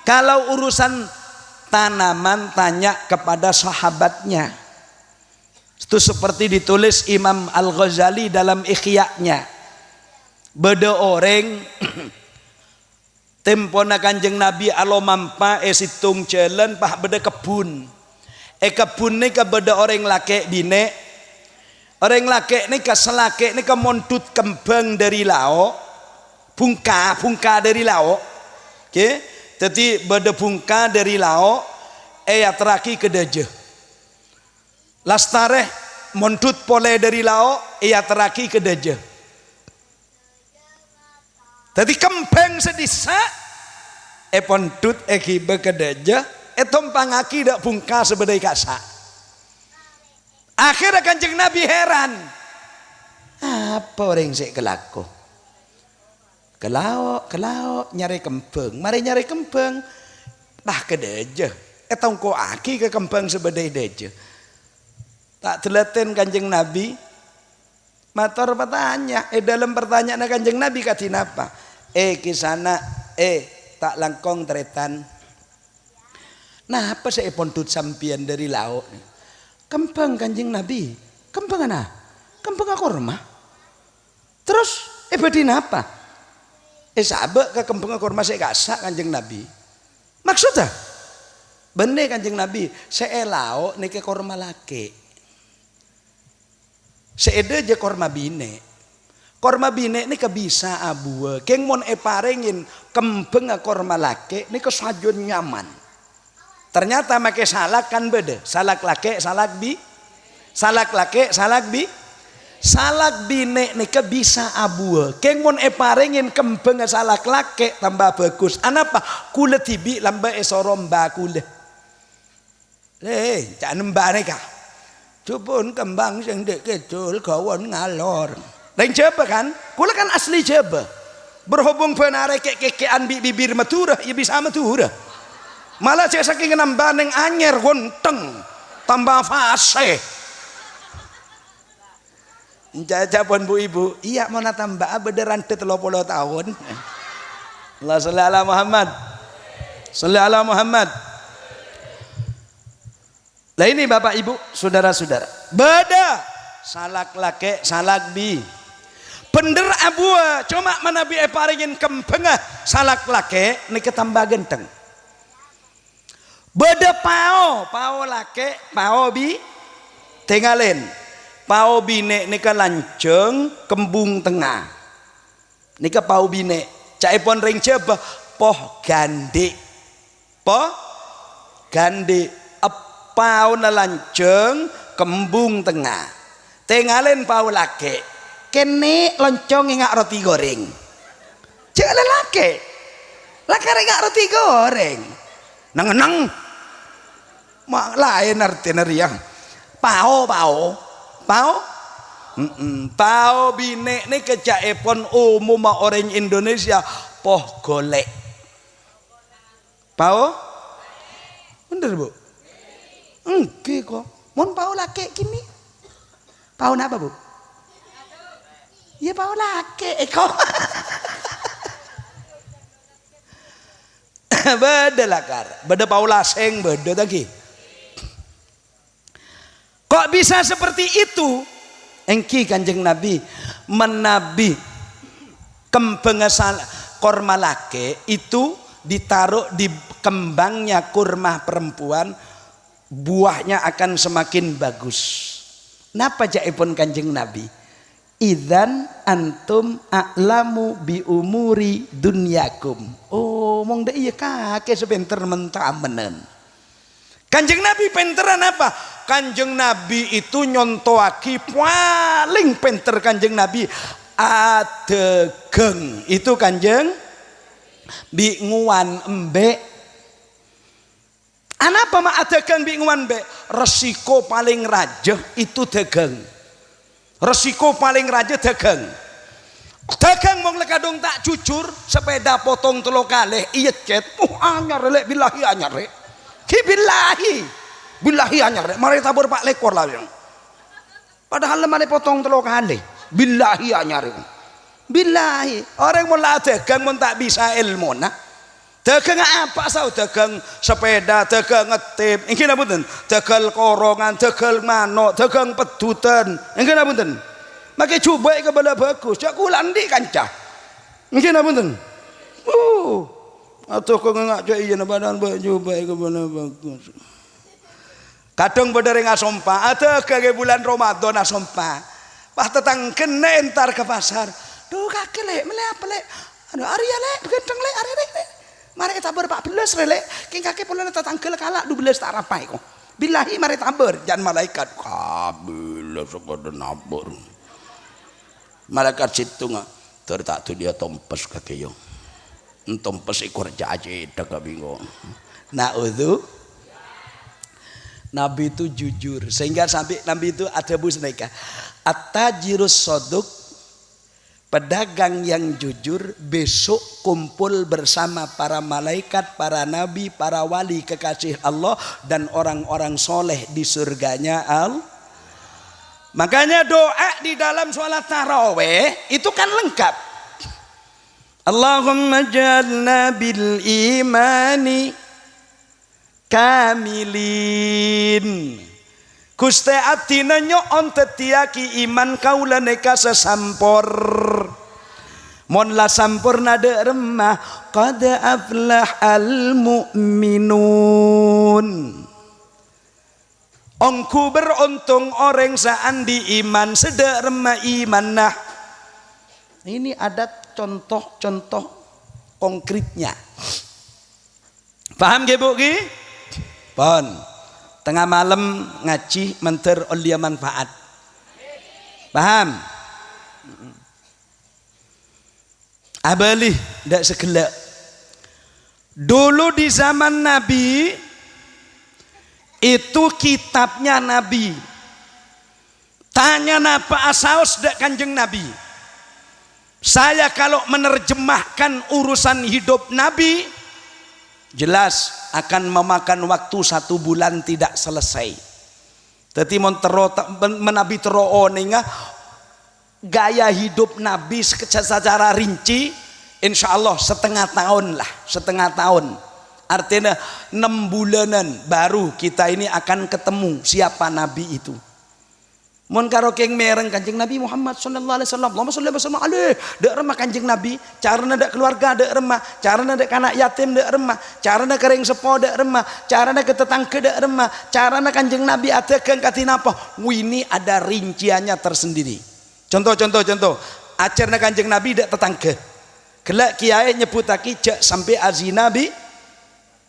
kalau urusan tanaman tanya kepada sahabatnya. Itu seperti ditulis Imam Al-Ghazali dalam Ikhya-nya. Beda orang tempona Kanjeng Nabi alo mampa situng jalan pah beda kebun. Kebun ni ke beda orang laki bine. Orang laki ni keselaki ni kemontut kembang dari lauk, bungka dari lauk, okay? Jadi beda bungka dari lauk, teraki ke daje. Lastareh montut pole dari lauk, teraki ke daje. Jadi kembang sedisa, pontut kibe ke daje, tompang aki dak bungka sebedai kasa. Akhirnya Kanjeng Nabi heran. Apa orang sik kelaku? Kelauk nyari kembang. Mari nyari kembang. Bah ke deje. Tongko aki ke kembang sebedai deje. Tak delaten Kanjeng Nabi. Matur bertanya, dalam pertanyaan Kanjeng Nabi katina apa? Kisana, tak langkong tretan. Nah, apa saya pontut sampian dari laut? Kembang Kanjeng Nabi. Kembang mana? Kembang kurma. Terus, bedina apa? Sabek ke kembang kurma saya gasak Kanjeng Nabi. Maksudnya? Bener Kanjeng Nabi, saya lauk niki kurma laki. Seede je korma bine. Korma bine ini kebisa abu. Keng mon parengin kembeng korma lake ini kesajun nyaman. Ternyata make salak kan beda. Salak lake, salak bi. Salak lake, salak bi. Salak bine ini kebisa abu. Keng mon parengin kembeng salak lake tambah bagus. Anapa? Kule tibi lamba esoromba kule. Jangan mbak neka. Cupun kembang sing dek kecil kawan ngalor. Lain Jawa kan? Kula kan asli Jawa. Berhubung benar kekean bibir Madura, ya bisa Madura. Malah cek saking nambah neng anyer gonteng tambah fase. Jajapun bu ibu, iya mau tambah beneran 30 tahun. Allah sholli ala Muhammad. Sholli ala Muhammad. Nah ini bapak ibu saudara-saudara, beda salak lake salak bi bener abua cuma manabi paringin kempengah salak lake ini ketambah genteng. Beda pao lake pao bi tinggalin pao bine nika lanceng kembung tengah nika pao bine caipon ring coba poh gande pau na lanceng kembung tengah tinggalin pau lake kene loncong ngak roti goreng jangan lake ngak roti goreng nang mak lain artinya riang pau bine ini kecaipon umum orang Indonesia poh golek pau bener bu. Enggak kok. Mon pau lake gini. Pau apa bu? Ya pau lake kok. Beda lakar. Beda pau laseng beda lagi. Kok bisa seperti itu? Engki Kanjeng Nabi menabi kembang korma lake itu ditaruh di kembangnya kurma perempuan. Buahnya akan semakin bagus. Napa jaipun Kanjeng Nabi? Idzan antum a'lamu bi umuri dunyakum. Oh, mong da iya kakek sepenter mentamenen. Kanjeng Nabi penteran apa? Kanjeng Nabi itu nyontoaki paling penter Kanjeng Nabi adegeng. Itu Kanjeng bi nguan embe. Anapa mak dagang bingungan be? Resiko paling raja itu dagang. Resiko paling raja dagang. Dagang mong lekadong tak jujur sepeda potong 3 kali iya cet. Anyar lek billahi anyar rek. Ki billahi anyar rek. Mari tabur pak lekor lah yang. Padahal lemane potong 3 kali. Billahi anyar rek. Billahi orang mau dagang mau tak bisa ilmu nah. Dagang apa sao dagang sepeda, dagang ngetip, ingin apa ten? Dagang korongan, dagang manok, dagang pedutan, ingin apa ten? Makai coba kepada bagus, jak kulandi kancah, ingin apa ten? Atau kau ngak cak iya badan coba kepada bagus. Kadang berdering asompa, ada kage bulan Ramadan asompa, pas tetang kena entar ke pasar, duh kakek lek, mele apa lek, aduh Arya lek, gendeng lek, Arya lek. Mari tabur 14 relek, king kakek pula tetangkel kalak 12 tak rapai kok. Billahi mari tabur, jangan malaikat. Kabila sekolah nabur. Malaikat situ nggak, tertak tu dia tompes kakek yo. Tompes ikut jaje dah bingung. Naudhu, Nabi itu jujur, sehingga sampai Nabi itu ada bus mereka. At-tajirus soduk. Pedagang yang jujur besok kumpul bersama para malaikat, para nabi, para wali kekasih Allah dan orang-orang soleh di surganya Allah. Makanya doa di dalam sholat taraweh itu kan lengkap. Allahumma jalna bil imani kamilin. Gusti abdina nyoon tetiaki iman kaula neka sesampor. Mon la sampurna de remah qad aflah al mu'minun. Ongku beruntung orang seandi iman sedek remah iman. Nah ini ada contoh-contoh konkretnya. Paham ge Bu Ki? Pon. Tengah malam ngaji menter olia manfaat. Paham? Abalih ndak segelak. Dulu di zaman Nabi itu kitabnya Nabi. Tanya napa asaos dak Kanjeng Nabi. Saya kalau menerjemahkan urusan hidup Nabi jelas akan memakan waktu 1 bulan tidak selesai. Tetapi menabi tero ninga gaya hidup Nabi secara rinci insya Allah setengah tahun. Artinya 6 bulanan baru kita ini akan ketemu siapa Nabi itu. Mun karo keng mereng Kanjeng Nabi Muhammad sallallahu alaihi wasallam. Allahumma sholli wa sallim alaihi. Dek remah Kanjeng Nabi, carana dek keluarga dek remah, carana dek anak yatim dek remah, carana kering sepo dek remah, carana ke tetangga dek remah, carana Kanjeng Nabi atekeun katinapa. Ini ada rinciannya tersendiri. Contoh. Acarna Kanjeng Nabi dek tetangga. Gelak kiai nyebutake jak sampai azina bi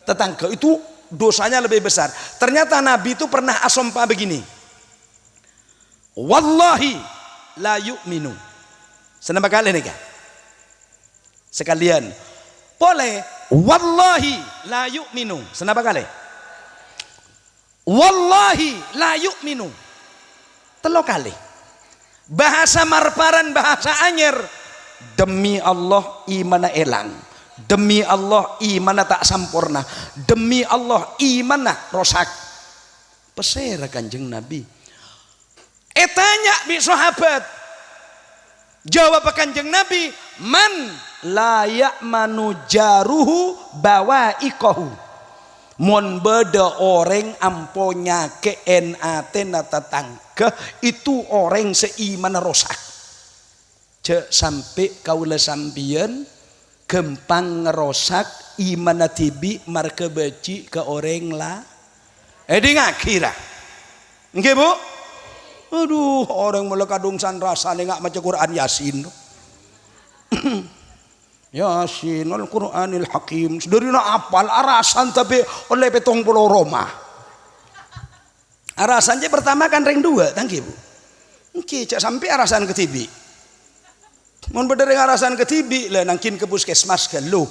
tetangga itu dosanya lebih besar. Ternyata Nabi itu pernah asompa begini. Wallahi la yu'minu. Senapa kali nih kan? Sekalian. Boleh. Wallahi la yu'minu. Senapa kali? Wallahi la yu'minu. 3 kali. Bahasa marparan, bahasa anyer. Demi Allah imana elang. Demi Allah imana tak sampurna. Demi Allah imana rosak. Pesera Kanjeng Nabi. Tanya bi sahabat. Jawab Kanjeng Nabi, man la ya'manu jaruhu bawaikahu. Mon beda orang amponya ke NAT na tetangga itu orang seiman rosak. Cek sampai kaula sambian gempang ngerosak iman tibi marke beci ke orang lah. Di ngakira. Nggih Bu? Aduh, orang mulai kadung sanrasa nggak maca Quran Yasin. Yasin Al-Quranil Hakim. Sederina apal arasan tapi oleh petong pulau Roma. Arasannya pertama kan ring 2, tangki Bu. Oke, cak sampai arasan ketibi. Mun berdering arasan ketibi lah nangkin ke puskesmas ke lu.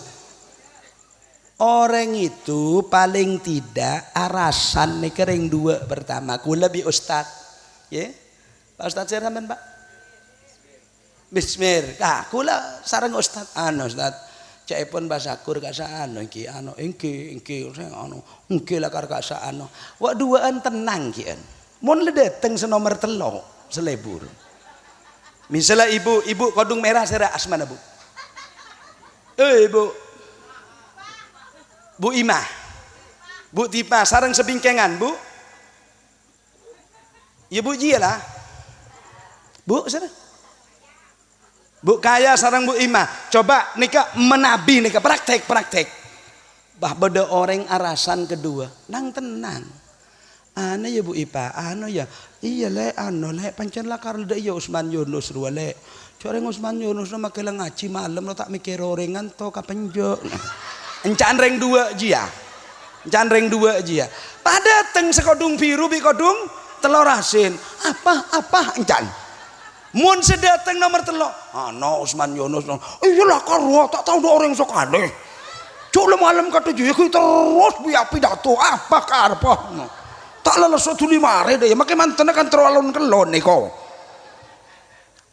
Orang itu paling tidak arasan nih ke ring 2 pertama. Kula bi ustad. Ya, Pak Ustadz saya sampean Pak. Bismir, kula sareng Ustadz, Ustadz, caipun basakur kasa iki engke lakar kasa Wak duaan tenang kian. Mun le dateng senomor 3 selebur. Misalnya ibu kodung merah sera asmana Bu. Bu Imah. Bu Tipa sareng sebingkengan Bu. Ya Bu Jia lah. Bu sana. Bu Kaya sarang Bu Imah. Coba nikah menabi nikah praktek. Bah beda orang arasan kedua. Nang tenang. Ana ya Bu Ipa, ya. Iya le pancen lakar da iya Usman Yunus ruale. Coreng Usman Yunus na makelang ngaji malam lo tak mikir orengan to kapenjo. Encan reng 2 jia. Pada teng sekodung biru bi kodung telur asin apa encan mun sedateng nomor 3 Usman Yunus iya lah karo tak tahu orang sok aneh cuk malam kata jadi terus pidato apa karpa tak leles 5 hari deh makai mantan kan terlalu kelon nih kok.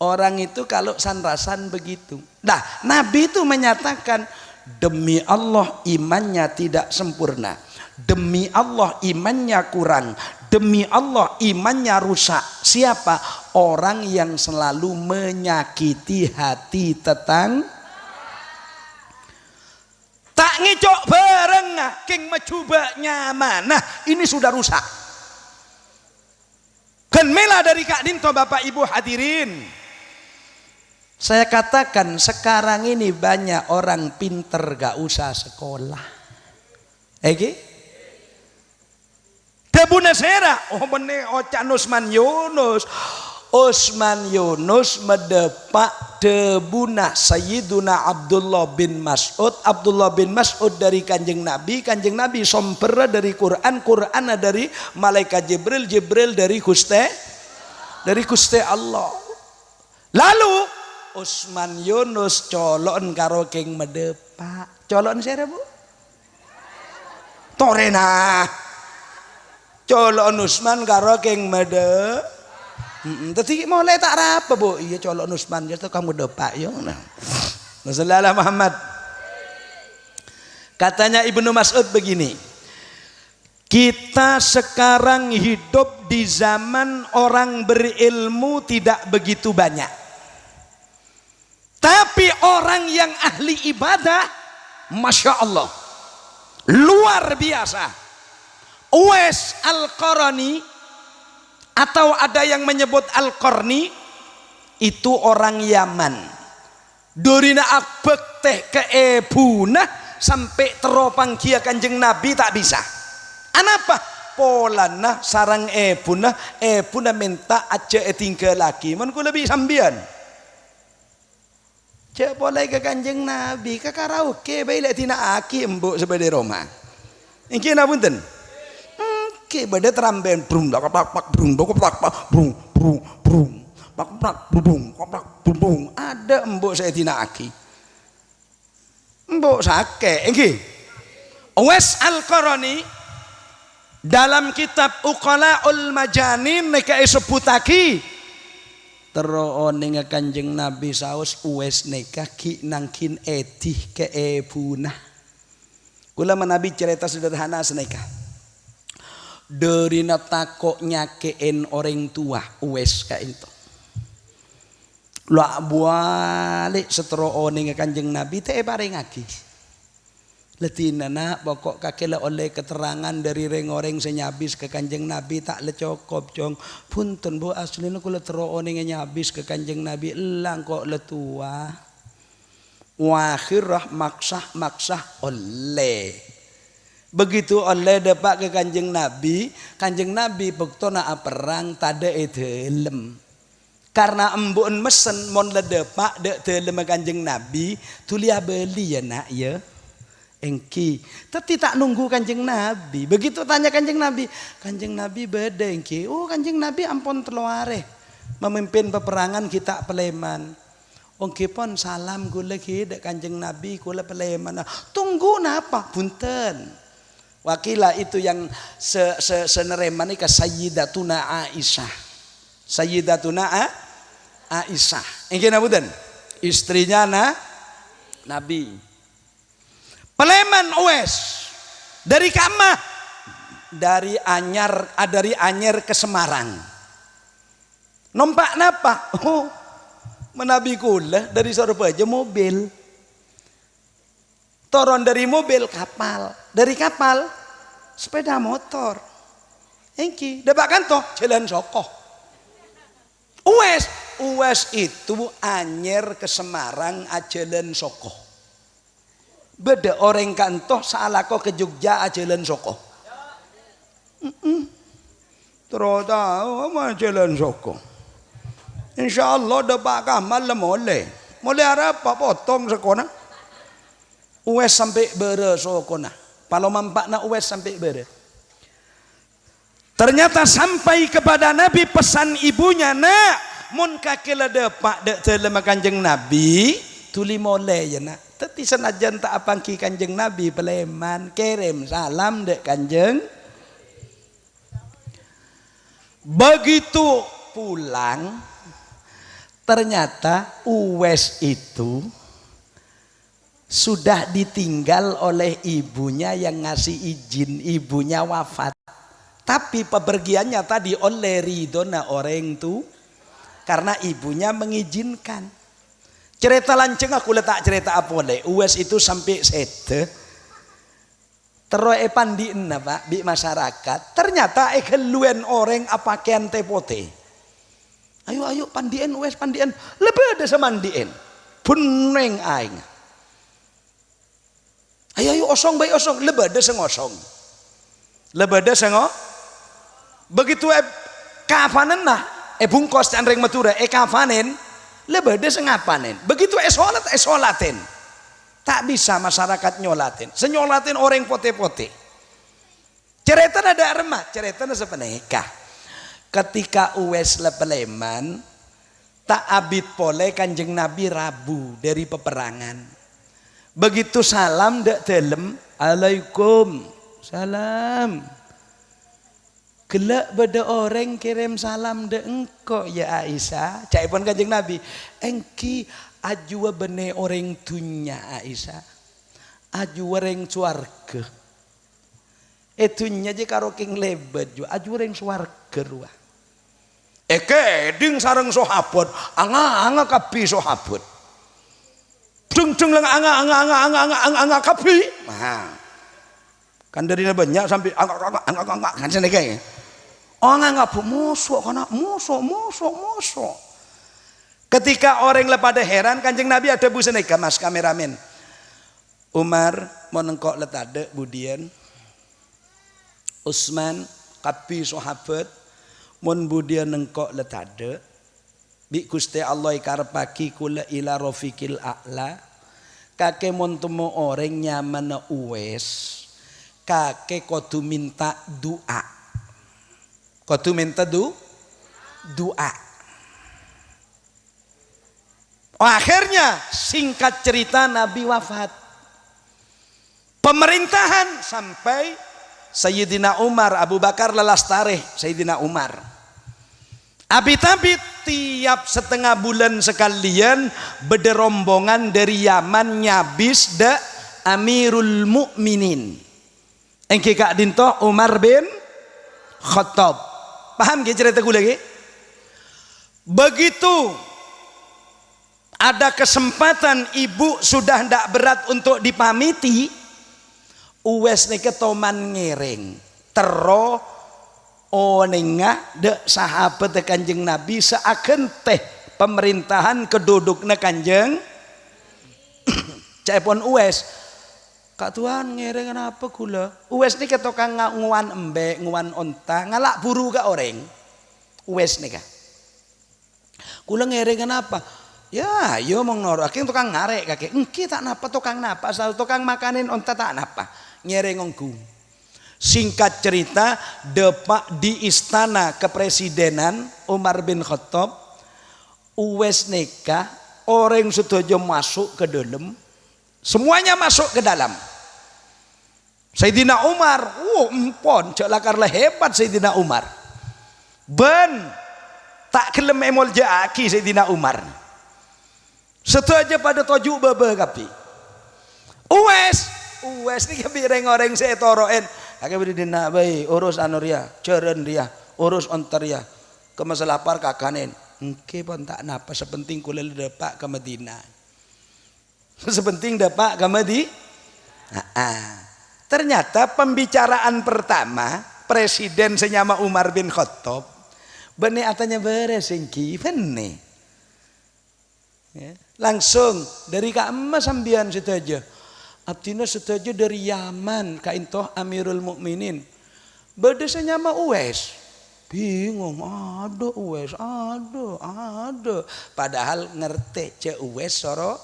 Orang itu kalau sanrasan begitu. Nah Nabi itu menyatakan demi Allah imannya tidak sempurna. Demi Allah imannya kurang. Demi Allah imannya rusak. Siapa? Orang yang selalu menyakiti hati tetangga. Tak ngicok bareng king mencoba nyaman. Nah ini sudah rusak. Kan mela dari Kak Dinto Bapak Ibu hadirin. Saya katakan sekarang ini banyak orang pinter gak usah sekolah. Debuna sera. Oh bener Ocan Usman Yunus. Usman Yunus medepak debuna Sayyiduna Abdullah bin Mas'ud. Abdullah bin Mas'ud dari Kanjeng Nabi somper dari Quran dari malaikat Jibril dari Gusti Allah. Lalu Usman Yunus colon karo king medepak. Colon sera Bu? Torena. Colon Usman karo king medepak. Tadi mulai tak apa Bu? Iya colok Nusman itu kamu depak yo. Nasallallahu Muhammad. Katanya Ibnu Mas'ud begini. Kita sekarang hidup di zaman orang berilmu tidak begitu banyak. Tapi orang yang ahli ibadah, Masya Allah, luar biasa. Uwais Al-Qarani atau ada yang menyebut Al-Qarni itu orang Yaman. Dorina akbek teh ke ebuna sampai teropang kia Kanjeng Nabi tak bisa. Anapa? Polana sarang ebuna minta aja tinggal lagi. Man ku lebih sambian. Cek boleh ke Kanjeng Nabi ke karaoke bae lek tina aki embuk sebede Roma. Iki napunten. Ke beda teramben brum dak pak brum dok pak brum brum brum pak brum brum ada embok saya tina aki embok sake nggih. Uwais Al-Qarani dalam kitab Uqalaul Majanin neka sebutaki tero ning Kanjeng Nabi saos Uwais neka ki nangkin etih ke ebuna. Kula menabi cerita sederhana seneka. Dari takok nyakein orang tua Uwais kayak itu. Lah balik setero oning Kanjeng Nabi teh bareng lagi. Letinana pokok kakek oleh keterangan dari reng-oreng senyabis ke Kanjeng Nabi tak lecokop jong. Punten Bu aslina kula tero oning nyabis ke Kanjeng Nabi elang kok letua. Wakhirah maksah oleh. Begitu oleh depak ke Kanjeng Nabi bektona perang tada edelem. Karena embun mesen mon ledepak dek delem Kanjeng Nabi tulia beli ya nak ya. Engki, tapi tak nunggu Kanjeng Nabi. Begitu tanya Kanjeng Nabi beda engki. Oh Kanjeng Nabi ampun teluare memimpin peperangan kita Peleman. Ongki pon salam gula ki dek Kanjeng Nabi gula Peleman. Tunggu napa punten. Wakilah itu yang senereman ke Sayyidatuna Aisyah. Sayyidatuna Aisyah. Engke nabudan istrinya Nabi. Peleman Uwais dari kamah dari Anyar ke Semarang. Nompak napa? Oh, menabi kula dari Surabaya mobil. Turun dari mobil kapal, dari kapal sepeda motor. Engki debak kanto jalan Sokoh. Uwais itu Anyer ke Semarang ajalan Sokoh. Beda orang kanto salako ke Jogja ajalan Sokoh. Terus tahu apa jalan Sokoh. Insyaallah debak kamal mulai apa potong sekolah. Uwais sampai bere sokona. Kalau mampakna Uwais sampai bere. Ternyata sampai kepada Nabi pesan ibunya, nak, mun kakela depak dek telem Kanjeng Nabi, tuli mole ya nak. Teti senajan tak apangki Kanjeng Nabi Peleman, kirim salam dek Kanjeng. Begitu pulang, ternyata Uwais itu sudah ditinggal oleh ibunya yang ngasih izin, ibunya wafat. Tapi pepergiannya tadi oleh ridona orang tu karena ibunya mengizinkan. Cerita lanceng aku letak cerita apa boleh. Uwes itu sampai sete. Terus pandiin apa di masyarakat. Ternyata keluan orang apakaian tepote. Ayo pandiin Uwes pandiin. Lebih ada semandien. Buneng aing. Ayo osong baik osong. Lebih ada sengosong. Lebih ada sengosong. Begitu kafanen nah bungkos canreng matura kafanen lebede sengapanen begitu solaten tak bisa masyarakat nyolatin senyolatin orang pote-pote cerita ada remah cerita sepenekah ketika Uwes lepeleman tak abid pole kanjeng Nabi rabu dari peperangan begitu salam dak dalem alaikum salam gelak beda orang kirim salam de engkau ya Aisyah. Caipun kanjeng Nabi. Engki ajwa bene orang tunya Aisyah. Ajwa orang suarga. Tunya je karo king lebet jo. Ajwa orang suarga ruah. Keding sareng sahabat. Anga kapi sahabat. Dung lang anga kapi. Nah. Kan dari banyak sampai anga kan sene kae. Oh nggak musuh karena musuh. Ketika orang pada heran kanjeng Nabi ada bu seneka mas kameramen. Umar mau nengkok letade budian. Utsman kapi sahabat mun budian nengkok letade. Bi Gusti Allah karepaki kula ila rafiqil a'la. Kake mun temu orang nyaman Uwes. Kake kudu minta doa. Kudu minta doa. Akhirnya singkat cerita Nabi wafat. Pemerintahan sampai Sayyidina Umar, Abu Bakar lelas tareh Sayyidina Umar. Abit-abit tiap setengah bulan sekalian berderombongan dari Yaman nyabis da Amirul Mukminin. Engke kak dinto Umar bin Khattab. Paham gak cerita gue lagi? Begitu ada kesempatan ibu sudah ndak berat untuk dipamiti, Uwes nike toman ngereng. Tero onengah de sahabat de kanjeng Nabi seakan teh pemerintahan keduduknya kanjeng. Cepon Uwes. Kak Tuhan ngereng apa gula? Uwes nih ketokang nguan embe, nguan onta, ngalak buru ka orang. Uwes nih kak. Gula ngereng apa? Ya, yo mong noro. Akhirnya tukang ngarek kakek. Engki tak napa tukang napa? Asal tukang makanin onta tak napa? Ngereng ongku. Singkat cerita, depak di istana kepresidenan Umar bin Khattab. Uwes nikah, orang setuju masuk ke dalam. Semuanya masuk ke dalam. Sayyidina Umar, empon, celakarlah hebat Sayyidina Umar. Ben, tak kelem emol jaaki Sayyidina Umar. Setu aja pada toju bebe kapi. Uwes ni kebireng orang saya toroen. Agak beri dina bayi urus anuria, ceren dia, urus ontaria. Kemasalapar kakanen. Engke pun tak napa sepenting kulel dapat ke Madinah. Sepenting dapat ke Madinah. Ternyata pembicaraan pertama presiden senyama Umar bin Khattab bene atanya beres engki bene. Ya, langsung dari Kak Emas sambian situ aja. Abdina situ aja dari Yaman Kak Intoh Amirul Mukminin. Bade senyama Uwes. Bingung, ada Uwes, ada. Padahal ngerti ce Uwes soro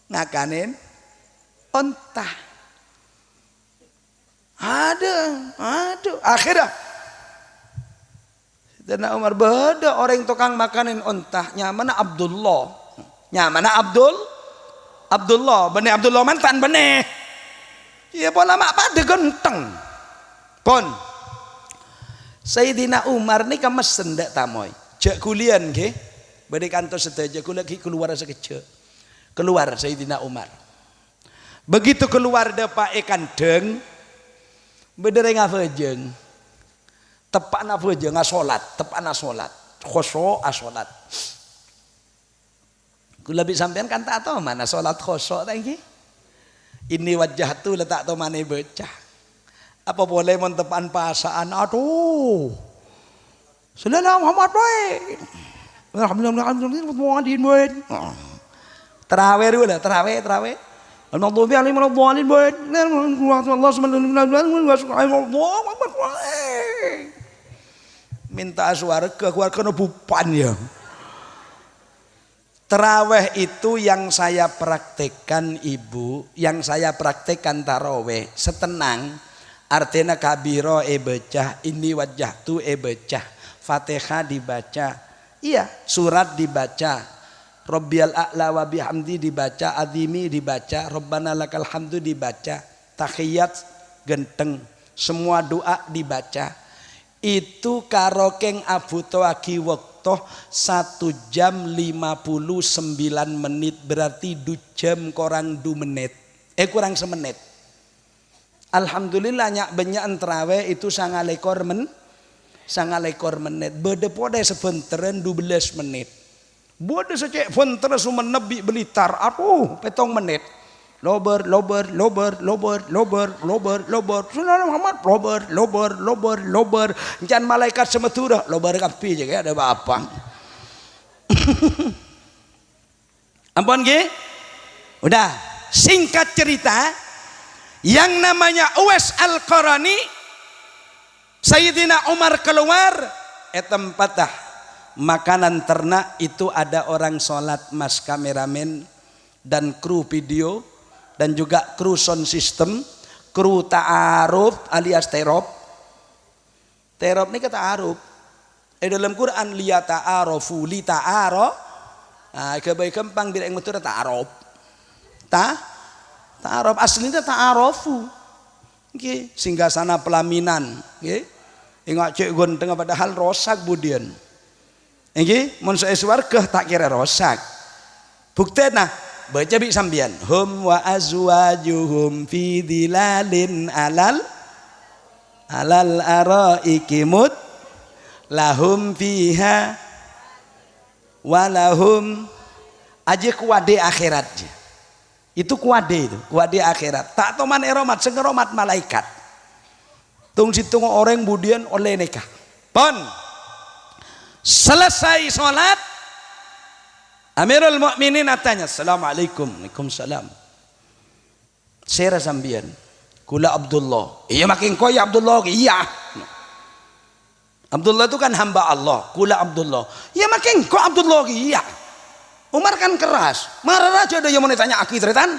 ngakanin ontah. Ada. Akhirnya Sayyidina Umar beda orang tukang makanin ontah. Nyamana Abdullah. Abdullah. Benih Abdullah mantan benih. Iya pola mak pada genteng. Pon. Sayyidina Umar ni kemesen dak tamoy. Jak kulian ke. Bade kantor sedaja kula ki keluar sekecil. Keluar Sayyidina Umar. Begitu keluar depak ikan deng. Bedereng apa jeng? Tepana beje ngasolat, tepana solat. Khosok asolat. Kula bi sampean kan tak tahu mana solat khosok tadi. Ini wajah tu letak tu mana baca. Apa boleh mentepan pasaan? Aduh. Sallallahu Muhammad baik. Alhamdulillah Terawih dulu lah, terawih. Al-Maghdubi alaihim waladdallin baik. Allah minta surga keluarga bupan ya. Terawih itu yang saya praktekkan ibu, yang saya praktekkan tarawih setenang, artinya kabiro baca, ini wajah tu baca, Fatihah dibaca, iya surat dibaca, Rabbiyal a'la wa bihamdi dibaca, azimi dibaca, Rabbana lakal hamdu dibaca, tahiyat genteng, semua doa dibaca. Itu karokeng Abu Toaki waktu 1 jam 59 menit, berarti 2 jam kurang 2 menit, kurang semenit. Alhamdulillah nyak banyak terawih itu 9 menit, bede pode sebenteren 12 menit, bede secek fenter sumenep Blitar, aduh 7 menit. Lober, Sunan Muhammad, lober, jangan malaikat semetura, lober kapi juga ada apa? Ampun ge? Udah, singkat cerita, yang namanya Uwais Al-Qarani, Sayyidina Umar keluar, tempatah makanan ternak itu ada orang sholat, mas kameramen dan kru video. Dan juga kru sound system, kru ta'aruf alias terop. Terop ini kata ta'aruf. Dalam Quran liya ta'arufu li ta'aro. Kebaik kempang bila yang betul ta'aruf. Ta'aruf aslinya ta'arufu. Okay. Singgasana pelaminan. Okay. Ingat cek gonteng padahal rosak budian. Okay. Mun sewarga tak kira rosak. Bukti nah. Baca bi sambian hum wa azwajuhum fi dilalin alal araiki mut lahum fiha walahum aja kuade akhirat itu kuade akhirat tak toman eromat sengeromat malaikat tung situng orang budian oleh nikah pon selesai sholat Amirul Mukminin tanya, Assalamualaikum. Waalaikumsalam. Sera sambian. Kula Abdullah. Iya makin kau ya Abdullah. Iya. Abdullah itu kan hamba Allah. Kula Abdullah. Iya makin kau Abdullah. Iya. Umar kan keras. Marah aja ada yang mau ditanya aku ceretan.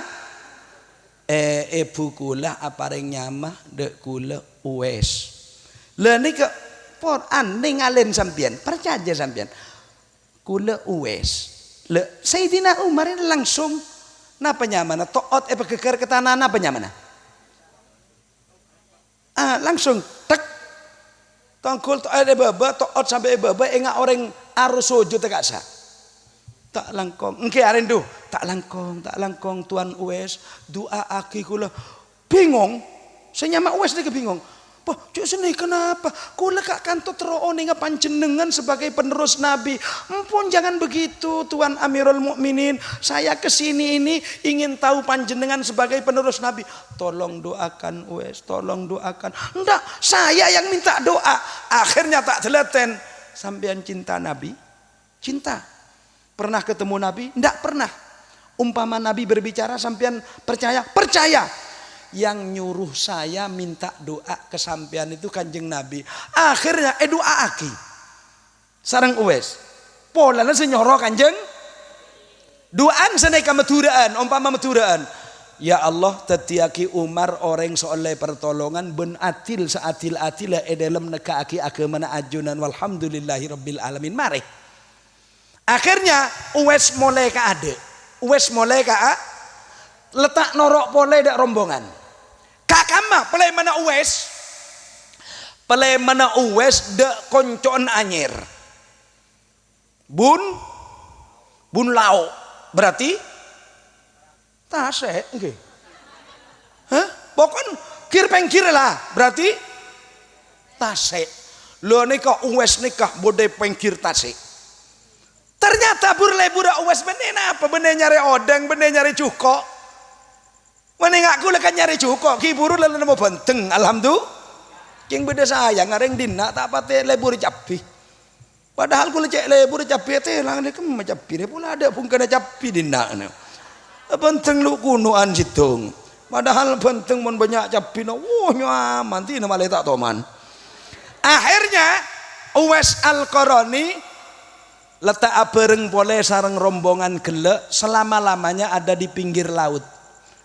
Ibu kula apa yang nyamah dek kula Uwais. Lah ni ke por ane ngalen sambian. Percaya sambian. Kula Uwais. Sayyidina Umar ini langsung napa nyamana to'ot keker ke tanah napa nyamana langsung tek tongkul ada baba to'ot sampai baba enggak orang arus sujud tak sah tak langkong engke arendu tak langkong Tuan Uwais doa aki kula bingung saya nyama Uwais dia bingung cuk seni kenapa? Kula kak kanto teroone panjenengan sebagai penerus Nabi. Ampun jangan begitu Tuan Amirul Mukminin. Saya kesini ini ingin tahu panjenengan sebagai penerus Nabi. Tolong doakan Uwais, tolong doakan. Enggak, saya yang minta doa. Akhirnya tak teleten. Sampean cinta Nabi? Cinta. Pernah ketemu Nabi? Enggak pernah. Umpama Nabi berbicara sampean percaya? Percaya. Yang nyuruh saya minta doa kesampean itu Kanjeng Nabi. Akhirnya doa aki sareng Uwais polana senyoro Kanjeng doaan seneka meturaan umpama meturaan ya Allah tetiaki Umar orang soleh pertolongan ben atil seadil-adil dalam neka aki agamana ajunan walhamdulillahi rabbil alamin mari akhirnya Uwais mulai ka ade Uwais mulai ka letak norok pole dak rombongan kakama pelai mana Uwais dak koncon anyer bun lau berarti tasek nggih pokon kir pengkir lah berarti tasek Lo nikah Uwais nikah bode pengkir Tasik. Ternyata burle-bura Uwais bener apa? Bener nyari odeng, bener nyari cuko. Bener ngaku lekan nyari cuko. Ki buru lalu nemu benteng. Alhamdulillah. King beda sayang ngareng dina tak pate lebur capi. Padahal ku lecek lebur capi teh lang de kem capi pula ada pun kena capi dina. Benteng lu kunuan situng. Padahal benteng mun banyak capi no. Wah nyaman ti nama letak toman. Akhirnya Uwais Al-Qarani letak abereng boleh sareng rombongan gelek selama-lamanya ada di pinggir laut.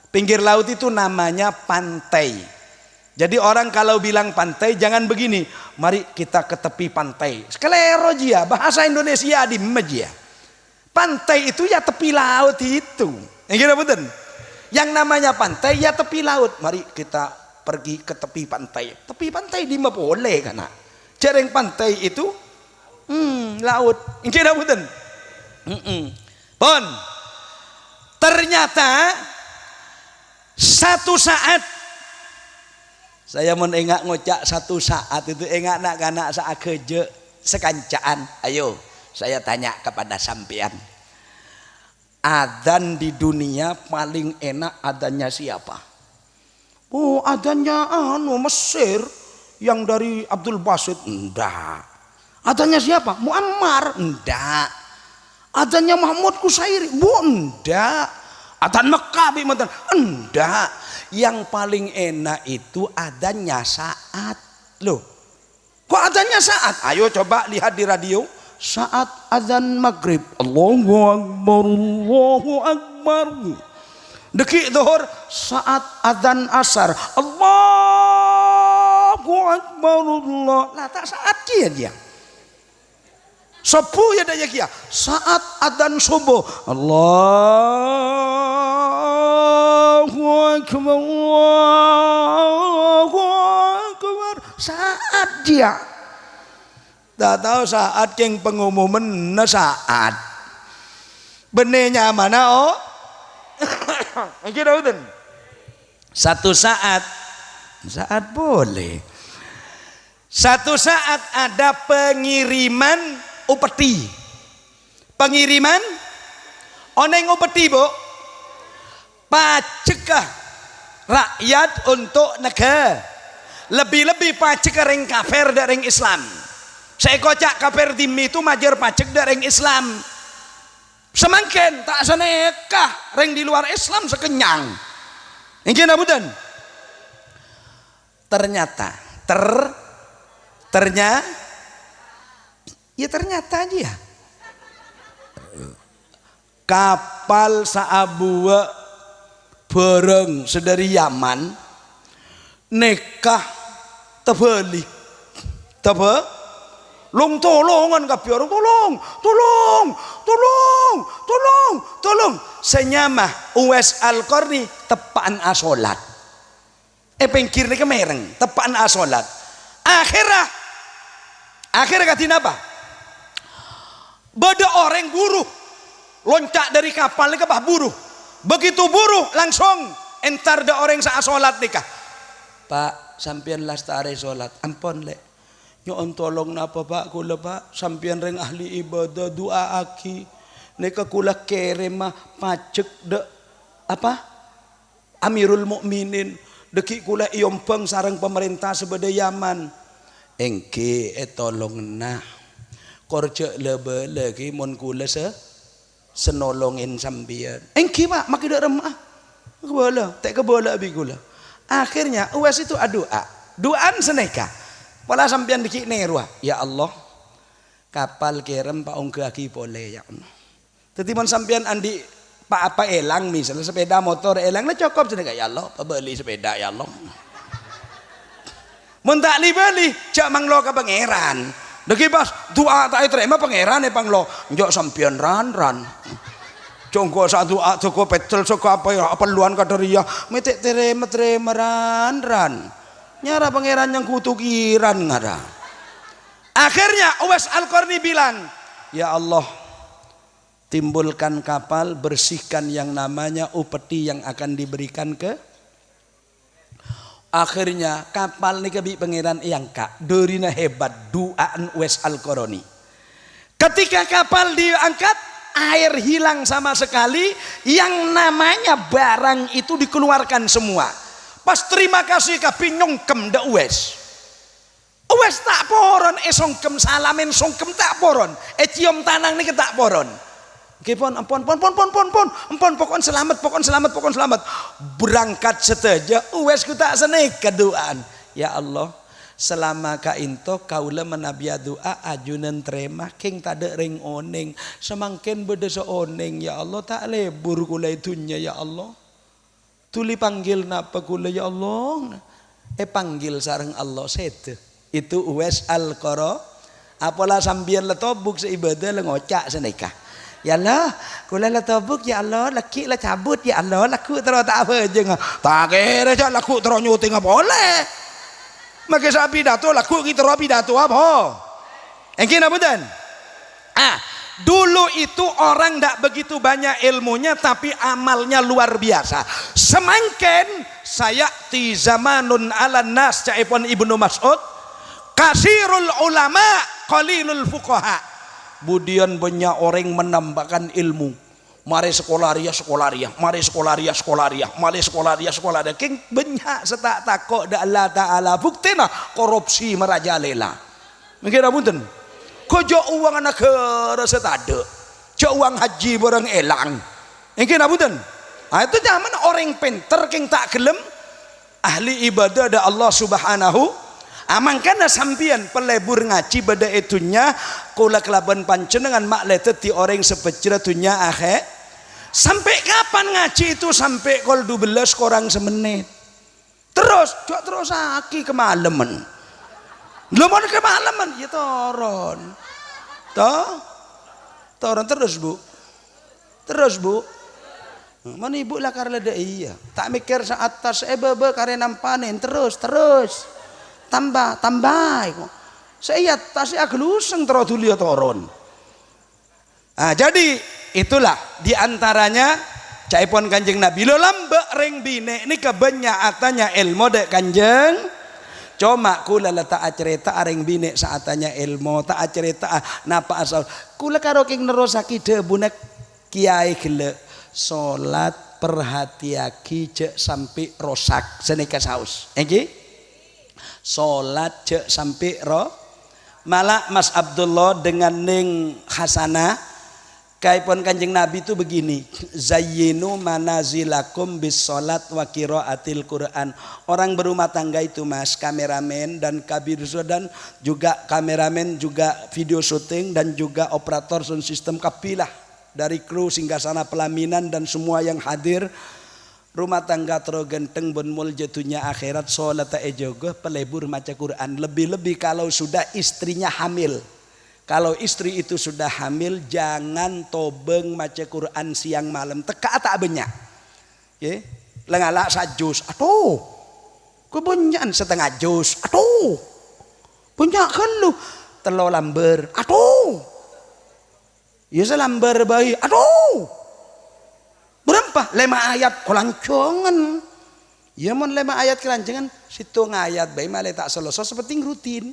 Pinggir laut itu namanya pantai. Jadi orang kalau bilang pantai jangan begini, mari kita ke tepi pantai. Skelero ya, bahasa Indonesia di meja. Pantai itu ya tepi laut itu. Yang kira betul. Yang namanya pantai ya tepi laut. Mari kita pergi ke tepi pantai. Tepi pantai di mana boleh kan? Jareng pantai itu laut. Kira betul. Pon. Ternyata satu saat saya menengak ngocak satu saat itu engak nak kanak saat kerja sekancaan. Ayo saya tanya kepada sampean. Adzan di dunia paling enak adzannya siapa? Oh adzannya Mesir yang dari Abdul Basit. Enggak. Adzannya siapa? Muammar. Enggak. Adzannya Mahmud Kusairi. Enggak. Adzan Mekah bimantan. Enggak. Yang paling enak itu adzannya saat. Loh. Kok adzannya saat? Ayo coba lihat di radio. Saat adzan maghrib. Allahu Akbar. Allahu Akbar. Dekik zuhur saat adzan asar. Allahu Akbar Allah. Lah tak saat kia dia. Sepuh ya daya kia. Saat adzan subuh. Allahu Akbar. Allahu Akbar. Saat dia. Tak tahu saat yang pengumuman saat. Benarnya mana oh? Satu saat boleh. Satu saat ada pengiriman upeti. Pengiriman oneng upeti bu. Pajekah rakyat untuk negara. Lebih-lebih pajek ring kafir dari Islam. Saya kocak kafir timmi itu majer pajek dari Islam. Semakin tak senekah ring di luar Islam sekenyang. Ingin abudan. Ternyata ternyata aja kapal saabua bareng sedari Yaman nikah terbalik Long tolongan kabeh orang tolong senyamah Uwais Al-Qarni tepaan asolat pengkir ni kemereng tepaan asolat akhirnya katin apa beda orang buruh loncat dari kapal ni kebah buruh begitu buruh langsung entar da orang sa asolat nikah Pak sampian lastare solat ampun lek nyon tolong napa Pak kula Pak sampeyan reng ahli ibadah doa aki nek kula kerem mah pajek de apa Amirul Mukminin deki kula iompeng sareng pemerintah sebeda Yaman engke tolong nah korje lebe lagi mun kula senolongin sampeyan engke Pak mak dak remah kebola tak kebola abi kula akhirnya Uwais itu doaan seneka Pala sampean dikik nerwa, ya Allah, kapal kerem pak ongkaki boleh ya Allah. Tetiman sampean andi pak apa elang misalnya sepeda motor elang lah cukup sedekah ya Allah, beli sepeda ya Allah. Mentak beli, cak manglo ke pangeran. Deki pas doa tak terima pangeran panglo, njok sampean ran. Jongko satu joko petel joko apa ya perluan kadoria, metek terima ran. Nyara pangeran yang kutukiran ngada. Akhirnya Uwais Al-Qarni bilang, ya Allah, timbulkan kapal, bersihkan yang namanya upeti yang akan diberikan ke Akhirnya kapal ini kebi pangeran iangkat. Dorina hebat duaan Uwais Al-Qarani. Ketika kapal diangkat, air hilang sama sekali. Yang namanya barang itu dikeluarkan semua. Pas terima kasih kapi nyongkem da Uwais. Uwais tak poron, songkem salamin songkem tak poron. Cium tanang ni tak poron. Kipon, ampun, pokon selamat. Berangkat seteja, Uwais ku tak senek keduaan. Ya Allah, selama ka into kaula menabia doa ajunan terima king tada ring oneng. Semangkin berdesa oneng ya Allah tak lebur kula itunya ya Allah. Tuli panggil napa kula ya Allah. Panggil sareng Allah sete. Itu Uwais Al-Qarani. Apalah sambian letobuk seibadah ngocak seneka. Ya Allah, kula la tabuk ya Allah, laki la cabut ya Allah, laku terus tak apa je ngah. Tak kira je laku terus nyuting apa boleh. Maka sapi pidato laku kita terus pidato apa? Engkin apa dan? Dulu itu orang tak begitu banyak ilmunya tapi amalnya luar biasa. Semangkin saya ti zamanun ala nas caipun Ibnu Mas'ud, kasirul ulama qalilul fuqaha. Budian banyak orang menambahkan ilmu. Mari sekolah ria. King banyak setak takok da Allah Ta'ala. Buktina korupsi merajalela. Mungkin apunten. Kojo uang anak negara setada. Jo uang haji barang elang. Mungkin apunten. Itu zaman orang pinter king tak gelem ahli ibadah da Allah Subhanahu. Amangkana sampian pelebur ngaji pada itunya kula kelaban panjenengan mak leteti orang sepecera tunya akhir. Sampai kapan ngaji itu? Sampai kol 12 korang semenit. Terus aki kemalaman. Lemon kemalaman ya toron. Toron terus Bu. Mana ibu lah karena ada iya. Tak mikir saat atas bebe karena nampanin terus. Tambah. Saya tasnya geluseng terus dulu toron. Jadi itulah diantaranya caipon kanjeng Nabi lo lambek ring bine ini kebanyakannya ilmu dek kanjeng. Cuma kula tak cerita ring bine saatnya ilmu tak cerita napa asal kula karo king nerosaki debunek kiai gele salat perhatiaki cek sampai rosak senika saus. Engki sholat cek sampai malah Mas Abdullah dengan Ning Hasanah kaipun kanjeng Nabi itu begini, zayyinu manazilakum bis sholat wa qiraatil Quran. Orang berumah tangga itu Mas, kameramen dan kabir dan juga kameramen juga video syuting dan juga operator sound system kapilah dari kru singgasana pelaminan dan semua yang hadir. Rumah tangga terus genteng bonmul jatuhnya akhirat sholat ejogo pelebur maca Quran. Lebih-lebih kalau sudah istrinya hamil. Kalau istri itu sudah hamil jangan tobeng maca Quran siang malam. Teka tak banyak. Ya, lengalak sajus. Aduh, kebanyakan setengah jus. Aduh, banyak kan lu telur lamber. Aduh, ya selamber bayi. Aduh. Berapa? 5 ayat kelancongan. Ya mon 5 ayat kelancongan. Situ ngayat bayi malah tak selesai seperti rutin.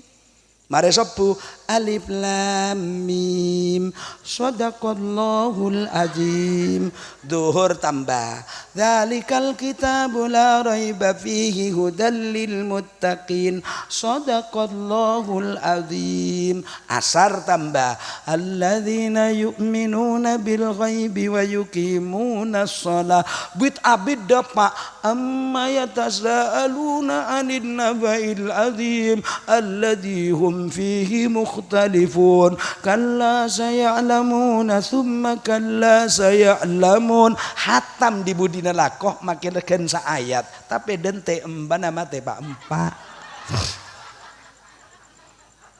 Mari sopu alif lam mim shadaqallahul azim. Duhur tambah dzalikal kitabu la raiba fihi hudal lil muttaqin shadaqallahul azim. Asar tambah alladzina yu'minuna bil ghaibi wa yuqimunas shalah. Bit abid dapat amma yatasaaluna anin nabail azim alladzi hum fihi mukhtalifun kalla saya'lamuna thumma kalla saya'lamun. Hatam di budina lakoh makin regen sa ayat tapi dente emban nama te pak empat.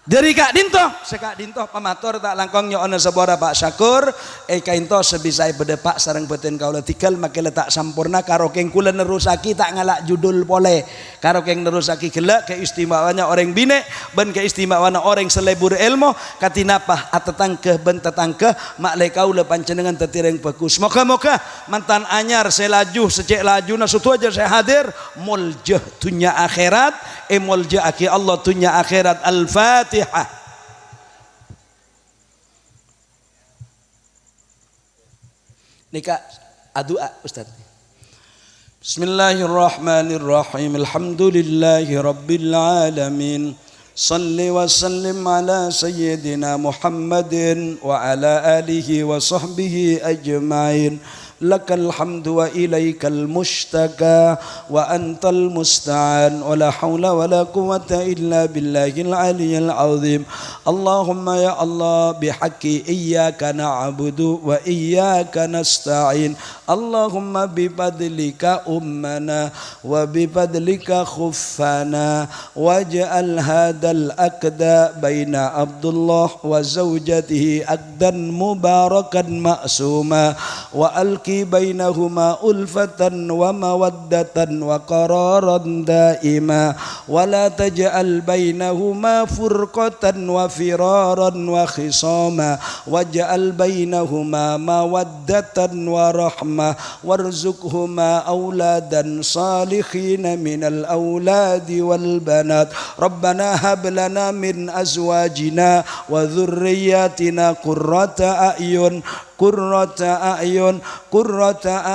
dari Kak Dinto, sekak Dinto pamatur tak langkong nyo ana sabora Pak Syakur, kainto sebisai bedepak sareng beten kaula tikal make letak sampurna karo keng kula nerusaki tak ngalak judul pole, karo keng nerusaki gelak keistimewanya orang bine ben keistimewana orang selebur ilmu katinapah atetangkeh ben tetangkeh maklai kaula panjenengan tetireng bagus. Moga-moga mantan anyar selaju secek laju nasutu aja saya hadir muljah dunya akhirat muljah aki Allah dunya akhirat. Al-Fatihah. Nika adua Ustaz. Bismillahirrahmanirrahim. Alhamdulillahi rabbil alamin. Salli wa sallim ala sayyidina Muhammadin wa ala alihi wa sahbihi ajma'in. Lakal hamdu wa ilaikal mushtaka wa antal musta'an wa la hawla wa la quwwata illa billahil aliyyil azim. Allahumma ya Allah bihaqqi iyyaka na'budu wa iyyaka nasta'in. Allahumma bifadlika ummana wa bifadlika khuffana waj'al hadal aqda baina Abdullah wa zawjatihi aqdan mubarakan ma'suma wa alqi bainahuma ulfatan wa mawaddatan wa qararan daima wa la taj'al bainahuma furqatan wa firaran wa khisama waj'al bainahuma mawaddatan wa rahmah warzuqhuma auladan salihin minal auladi wal banat. Rabbana hab lana min azwajina wa dhurriyyatina qurrata a'yun qurrata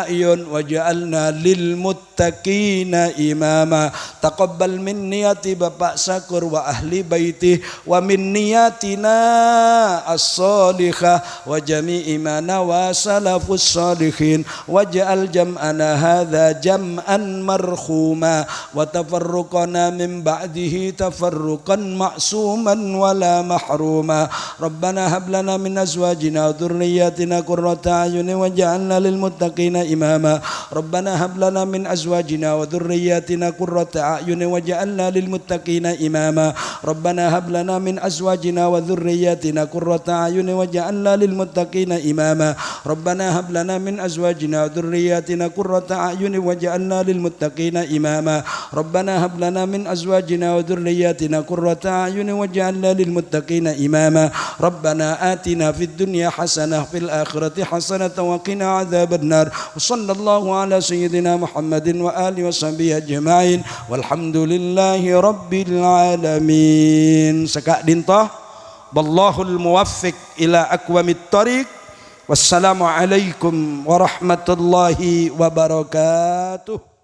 a'yun waj'alna lil muttaqina imama. Taqabbal min niyati Bapak Syakur wa ahli baiti wa min niyatina as-salihah wa jami'i ma nawa salafus salihin waj'al jam'ana hadza jam'an marhuma wa tafarruqana min ba'dihi tafarruqan ma'suman wala mahruma. Rabbana hab lana min azwajina wa dhurriyyatina qurrata a'yunin waj'alna lil muttaqina imama. Rabbana hab lana min azwajina wa dhurriyyatina qurrata a'yunin waj'alna lil muttaqina imama. Rabbana hab lana min azwajina wa dhurriyyatina qurrata a'yunin waj'alna lil muttaqina imama. Rabbana hab lana min azwajina wa dhurriyyatina qurrata a'yunin waj'alna lil muttaqina imama. Rabbana hab lana min azwajina wa dhurriyyatina qurrata a'yunin waj'alna lil muttaqina imama. Rabbana atina fid dunya hasanah fil akhirati hasanatan wa qina adzabannar. Wassallallahu ala sayyidina Muhammadin wa alihi washabihi ajma'in walhamdulillahi rabbil alamin. Sekak Dinto wallahul muwaffiq ila aqwamit thariq. Wassalamu alaikum warahmatullahi wabarakatuh.